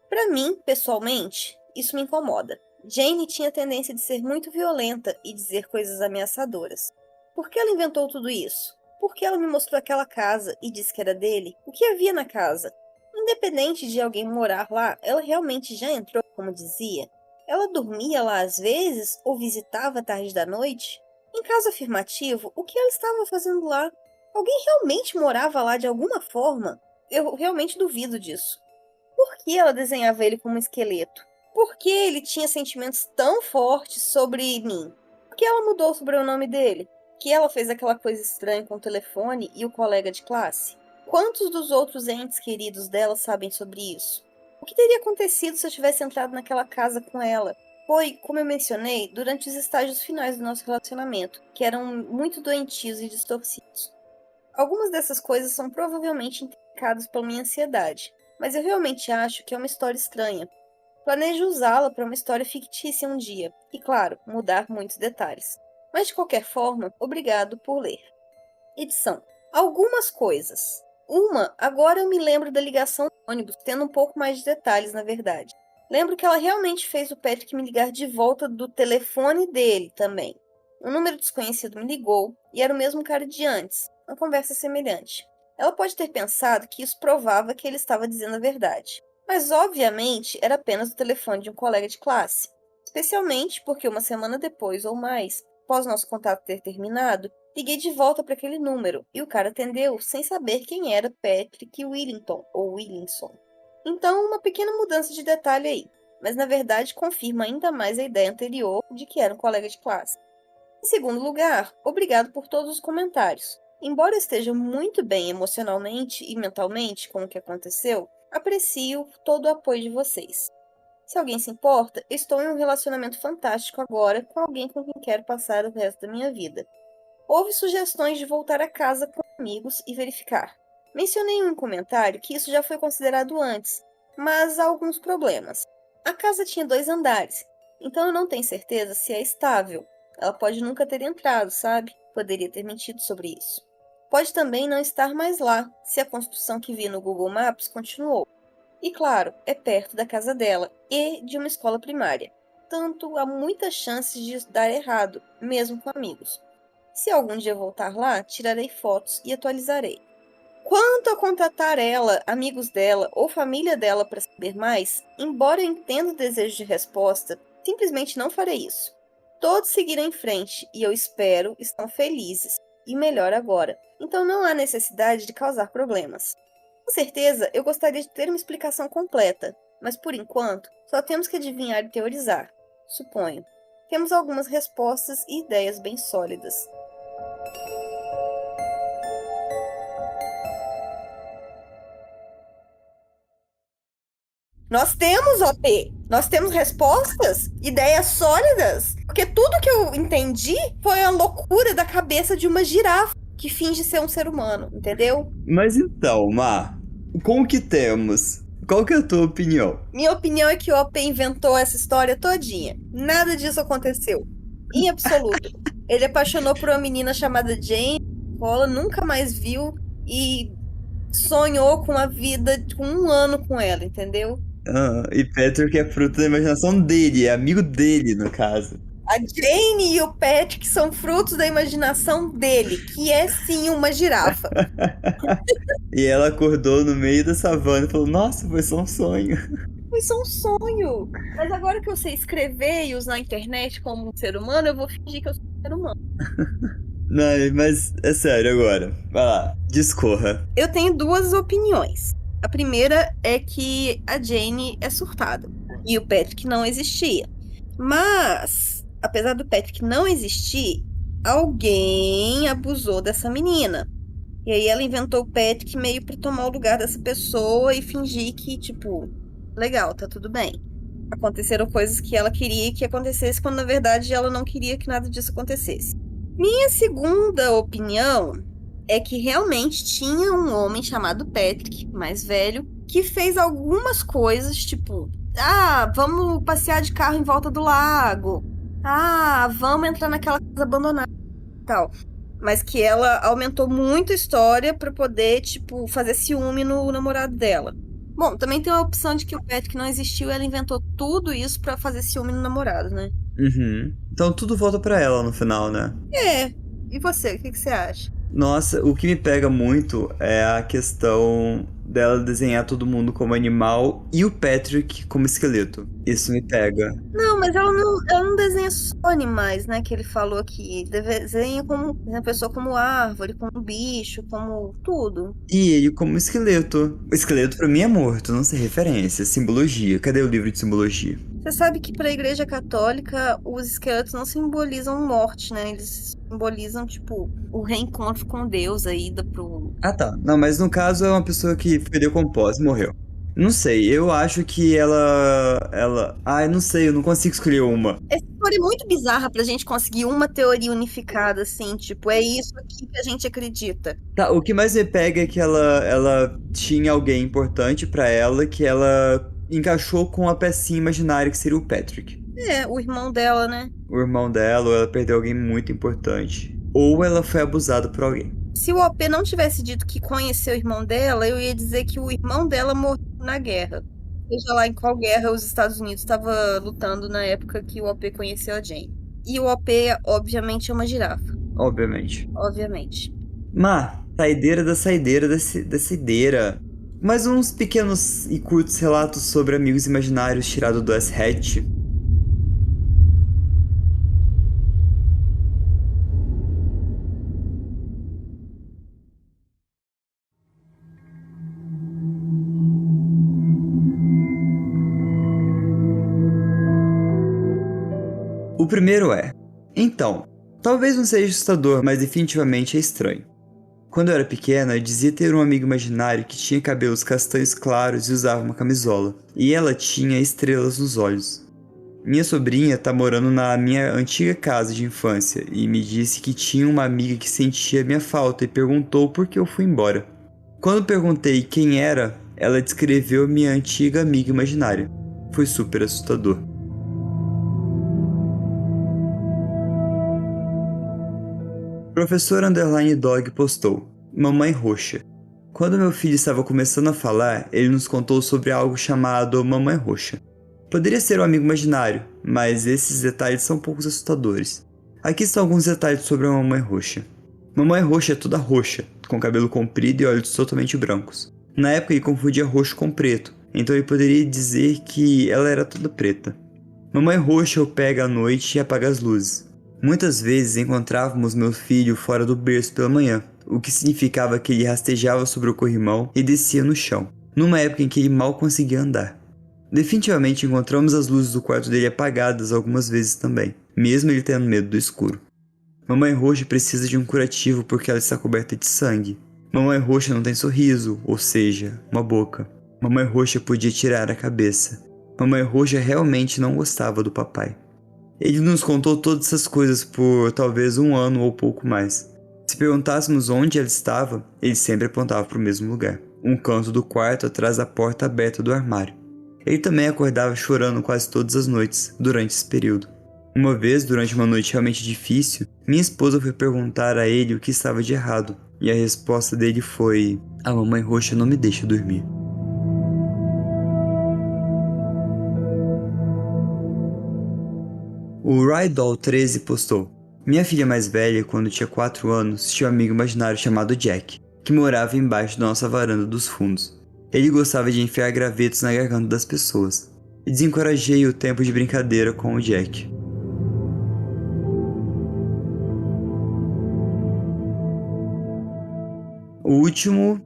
Para mim, pessoalmente, isso me incomoda. Jane tinha a tendência de ser muito violenta e dizer coisas ameaçadoras. Por que ela inventou tudo isso? Por que ela me mostrou aquela casa e disse que era dele? O que havia na casa? Independente de alguém morar lá, ela realmente já entrou, como dizia? Ela dormia lá às vezes ou visitava tarde da noite? Em caso afirmativo, o que ela estava fazendo lá? Alguém realmente morava lá de alguma forma? Eu realmente duvido disso. Por que ela desenhava ele como um esqueleto? Por que ele tinha sentimentos tão fortes sobre mim? Por que ela mudou o sobrenome dele? Que ela fez aquela coisa estranha com o telefone e o colega de classe? Quantos dos outros entes queridos dela sabem sobre isso? O que teria acontecido se eu tivesse entrado naquela casa com ela? Foi, como eu mencionei, durante os estágios finais do nosso relacionamento, que eram muito doentios e distorcidos. Algumas dessas coisas são provavelmente implicadas pela minha ansiedade, mas eu realmente acho que é uma história estranha. Planejo usá-la para uma história fictícia um dia, e claro, mudar muitos detalhes. Mas de qualquer forma, obrigado por ler. Edição. Algumas coisas. Agora eu me lembro da ligação do ônibus, tendo um pouco mais de detalhes, na verdade. Lembro que ela realmente fez o Patrick me ligar de volta do telefone dele também. Um número desconhecido me ligou, e era o mesmo cara de antes, uma conversa semelhante. Ela pode ter pensado que isso provava que ele estava dizendo a verdade. Mas, obviamente, era apenas o telefone de um colega de classe. Especialmente porque uma semana depois ou mais, após nosso contato ter terminado, liguei de volta para aquele número, e o cara atendeu sem saber quem era Patrick Willington, ou Willinson. Então, uma pequena mudança de detalhe aí, mas na verdade confirma ainda mais a ideia anterior de que era um colega de classe. Em segundo lugar, obrigado por todos os comentários. Embora eu esteja muito bem emocionalmente e mentalmente com o que aconteceu, aprecio todo o apoio de vocês. Se alguém se importa, estou em um relacionamento fantástico agora com alguém com quem quero passar o resto da minha vida. Houve sugestões de voltar a casa com amigos e verificar. Mencionei em um comentário que isso já foi considerado antes, mas há alguns problemas. A casa tinha 2 andares, então eu não tenho certeza se é estável. Ela pode nunca ter entrado, sabe? Poderia ter mentido sobre isso. Pode também não estar mais lá, se a construção que vi no Google Maps continuou. E claro, é perto da casa dela e de uma escola primária. Tanto há muitas chances de dar errado, mesmo com amigos. Se algum dia voltar lá, tirarei fotos e atualizarei. Quanto a contatar ela, amigos dela ou família dela para saber mais, embora eu entenda o desejo de resposta, simplesmente não farei isso. Todos seguiram em frente e eu espero estão felizes, e melhor agora, então não há necessidade de causar problemas. Com certeza eu gostaria de ter uma explicação completa, mas por enquanto só temos que adivinhar e teorizar, suponho. Temos algumas respostas e ideias bem sólidas. Nós temos, OP! Nós temos respostas, ideias sólidas, porque tudo que eu entendi foi a loucura da cabeça de uma girafa que finge ser um ser humano, entendeu? Mas então, Má, com o que temos? Qual que é a tua opinião? Minha opinião é que o OP inventou essa história todinha. Nada disso aconteceu. Em absoluto. Ele apaixonou por uma menina chamada Jane, escola, nunca mais viu e sonhou com a vida, com 1 ano com ela, entendeu? E Patrick é fruto da imaginação dele, é amigo dele, no caso. A Jane e o Patrick são frutos da imaginação dele, que é sim uma girafa. E ela acordou no meio da savana e falou, nossa, foi só um sonho. Foi só um sonho. Mas agora que eu sei escrever e usar a internet como um ser humano, eu vou fingir que eu sou um ser humano. Não, mas é sério agora. Vai lá, discorra. Eu tenho 2 opiniões. A primeira é que a Jane é surtada e o Patrick não existia. Mas, apesar do Patrick não existir, alguém abusou dessa menina. E aí ela inventou o Patrick meio pra tomar o lugar dessa pessoa e fingir que, tipo, legal, tá tudo bem. Aconteceram coisas que ela queria que acontecesse, quando na verdade ela não queria que nada disso acontecesse. Minha segunda opinião é que realmente tinha um homem chamado Patrick, mais velho, que fez algumas coisas, tipo, vamos passear de carro em volta do lago. Vamos entrar naquela casa abandonada e tal. Mas que ela aumentou muito a história pra poder, tipo, fazer ciúme no namorado dela. Bom, também tem a opção de que o Patrick não existiu e ela inventou tudo isso pra fazer ciúme no namorado, né? Uhum. Então tudo volta pra ela no final, né? É. E você, o que você acha? Nossa, o que me pega muito é a questão dela desenhar todo mundo como animal e o Patrick como esqueleto. Isso me pega. Não, mas ela não desenha só animais, né? Que ele falou aqui. Desenha como uma pessoa como árvore, como bicho, como tudo. E ele como esqueleto. O esqueleto pra mim é morto, não sei referência. Simbologia. Cadê o livro de simbologia? Você sabe que para a Igreja Católica os esqueletos não simbolizam morte, né? Eles simbolizam, tipo, o reencontro com Deus, a ida pro. Ah, tá. Não, mas no caso é uma pessoa que foi decomposta e morreu. Não sei, eu acho que ela. Ah, eu não sei, eu não consigo escolher uma. Essa história é muito bizarra pra gente conseguir uma teoria unificada, assim, tipo, é isso aqui que a gente acredita. Tá, o que mais me pega é que ela tinha alguém importante pra ela que ela encaixou com a pecinha imaginária que seria o Patrick. É, o irmão dela, né? O irmão dela, ou ela perdeu alguém muito importante. Ou ela foi abusada por alguém. Se o OP não tivesse dito que conheceu o irmão dela, eu ia dizer que o irmão dela morreu na guerra. Seja lá em qual guerra os Estados Unidos estava lutando na época que o OP conheceu a Jane. E o OP, obviamente, é uma girafa. Obviamente. Obviamente. Saideira da saideira da saideira. Mais uns pequenos e curtos relatos sobre amigos imaginários tirados do S-Hatch. O primeiro é: então, talvez não seja assustador, mas definitivamente é estranho. Quando eu era pequena, eu dizia ter um amigo imaginário que tinha cabelos castanhos claros e usava uma camisola, e ela tinha estrelas nos olhos. Minha sobrinha tá morando na minha antiga casa de infância e me disse que tinha uma amiga que sentia minha falta e perguntou por que eu fui embora. Quando perguntei quem era, ela descreveu minha antiga amiga imaginária. Foi super assustador. Professor Underline Dog postou: Mamãe Roxa. Quando meu filho estava começando a falar, ele nos contou sobre algo chamado Mamãe Roxa. Poderia ser um amigo imaginário, mas esses detalhes são poucos assustadores. Aqui estão alguns detalhes sobre a Mamãe Roxa. Mamãe Roxa é toda roxa, com cabelo comprido e olhos totalmente brancos. Na época ele confundia roxo com preto, então ele poderia dizer que ela era toda preta. Mamãe Roxa o pega à noite e apaga as luzes. Muitas vezes encontrávamos meu filho fora do berço pela manhã, o que significava que ele rastejava sobre o corrimão e descia no chão, numa época em que ele mal conseguia andar. Definitivamente encontramos as luzes do quarto dele apagadas algumas vezes também, mesmo ele tendo medo do escuro. Mamãe Roxa precisa de um curativo porque ela está coberta de sangue. Mamãe Roxa não tem sorriso, ou seja, uma boca. Mamãe Roxa podia tirar a cabeça. Mamãe Roxa realmente não gostava do papai. Ele nos contou todas essas coisas por talvez um ano ou pouco mais. Se perguntássemos onde ela estava, ele sempre apontava para o mesmo lugar, um canto do quarto atrás da porta aberta do armário. Ele também acordava chorando quase todas as noites, durante esse período. Uma vez, durante uma noite realmente difícil, minha esposa foi perguntar a ele o que estava de errado, e a resposta dele foi: a Mamãe Roxa não me deixa dormir. O Rydol13 postou: Minha filha mais velha, quando tinha 4 anos, tinha um amigo imaginário chamado Jack, que morava embaixo da nossa varanda dos fundos. Ele gostava de enfiar gravetos na garganta das pessoas. E desencorajei o tempo de brincadeira com o Jack. O último,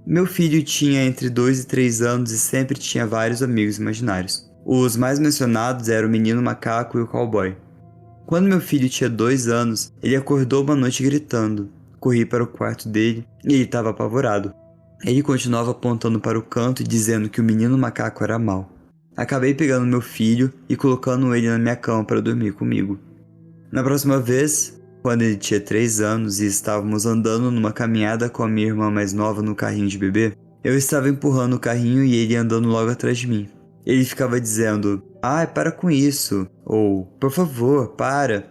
meu filho tinha entre 2 e 3 anos e sempre tinha vários amigos imaginários. Os mais mencionados eram o menino macaco e o cowboy. Quando meu filho tinha 2 anos, ele acordou uma noite gritando. Corri para o quarto dele e ele estava apavorado. Ele continuava apontando para o canto e dizendo que o menino macaco era mau. Acabei pegando meu filho e colocando ele na minha cama para dormir comigo. Na próxima vez, quando ele tinha 3 anos e estávamos andando numa caminhada com a minha irmã mais nova no carrinho de bebê, eu estava empurrando o carrinho e ele andando logo atrás de mim. Ele ficava dizendo: "Ai, para com isso", ou "Por favor, para".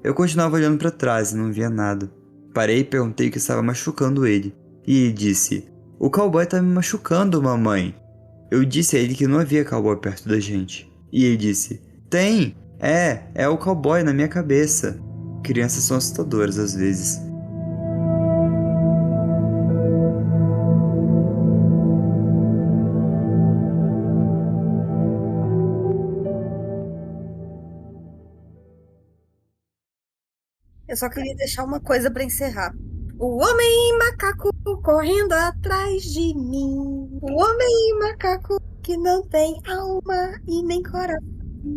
Eu continuava olhando para trás e não via nada. Parei e perguntei o que estava machucando ele. E ele disse: "O cowboy tá me machucando, mamãe". Eu disse a ele que não havia cowboy perto da gente. E ele disse: "Tem! É o cowboy na minha cabeça". Crianças são assustadoras às vezes. Eu só queria deixar uma coisa para encerrar. O homem macaco correndo atrás de mim. O homem macaco que não tem alma e nem coração.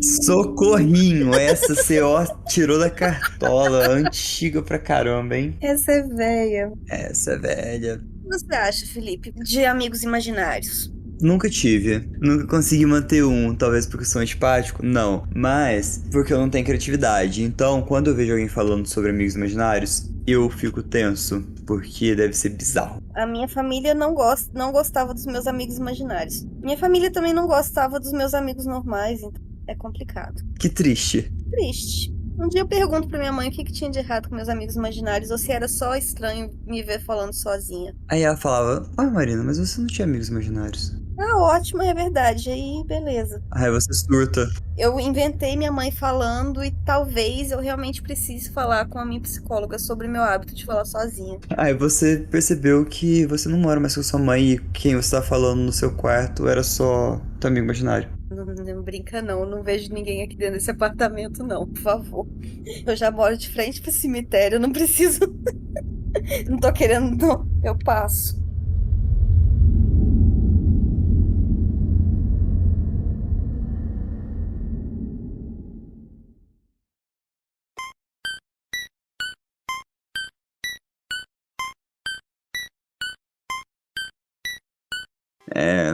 Socorrinho, essa CO tirou da cartola, antiga pra caramba, hein? Essa é véia. Essa é velha. O que você acha, Felipe, de amigos imaginários? Nunca tive. Nunca consegui manter um, talvez porque eu sou antipático? Não. Mas porque eu não tenho criatividade. Então, quando eu vejo alguém falando sobre amigos imaginários, eu fico tenso, porque deve ser bizarro. A minha família não gostava dos meus amigos imaginários. Minha família também não gostava dos meus amigos normais, então é complicado. Que triste. Triste. Um dia eu pergunto pra minha mãe o que tinha de errado com meus amigos imaginários ou se era só estranho me ver falando sozinha. Aí ela falava: Ah, Marina, mas você não tinha amigos imaginários. Ah, ótimo, é verdade. Aí, beleza. Aí você surta. Eu inventei minha mãe falando e talvez eu realmente precise falar com a minha psicóloga sobre meu hábito de falar sozinha. Aí você percebeu que você não mora mais com sua mãe e quem você tá falando no seu quarto era só teu amigo imaginário. Não brinca não, não vejo ninguém aqui dentro desse apartamento não, por favor. Eu já moro de frente pro cemitério, eu não preciso. Não tô querendo não, eu passo.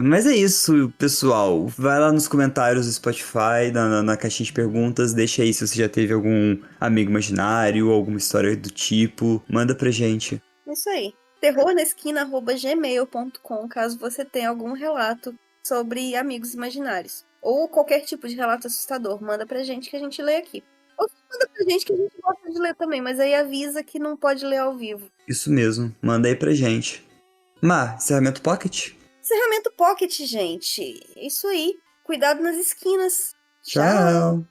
Mas é isso, pessoal. Vai lá nos comentários do Spotify, na caixinha de perguntas, deixa aí se você já teve algum amigo imaginário, alguma história do tipo. Manda pra gente. Isso aí. terrornaesquina@gmail.com, caso você tenha algum relato sobre amigos imaginários. Ou qualquer tipo de relato assustador. Manda pra gente que a gente lê aqui. Ou manda pra gente que a gente gosta de ler também, mas aí avisa que não pode ler ao vivo. Isso mesmo, manda aí pra gente. Encerramento Pocket? Encerramento Pocket, gente. É isso aí. Cuidado nas esquinas. Tchau.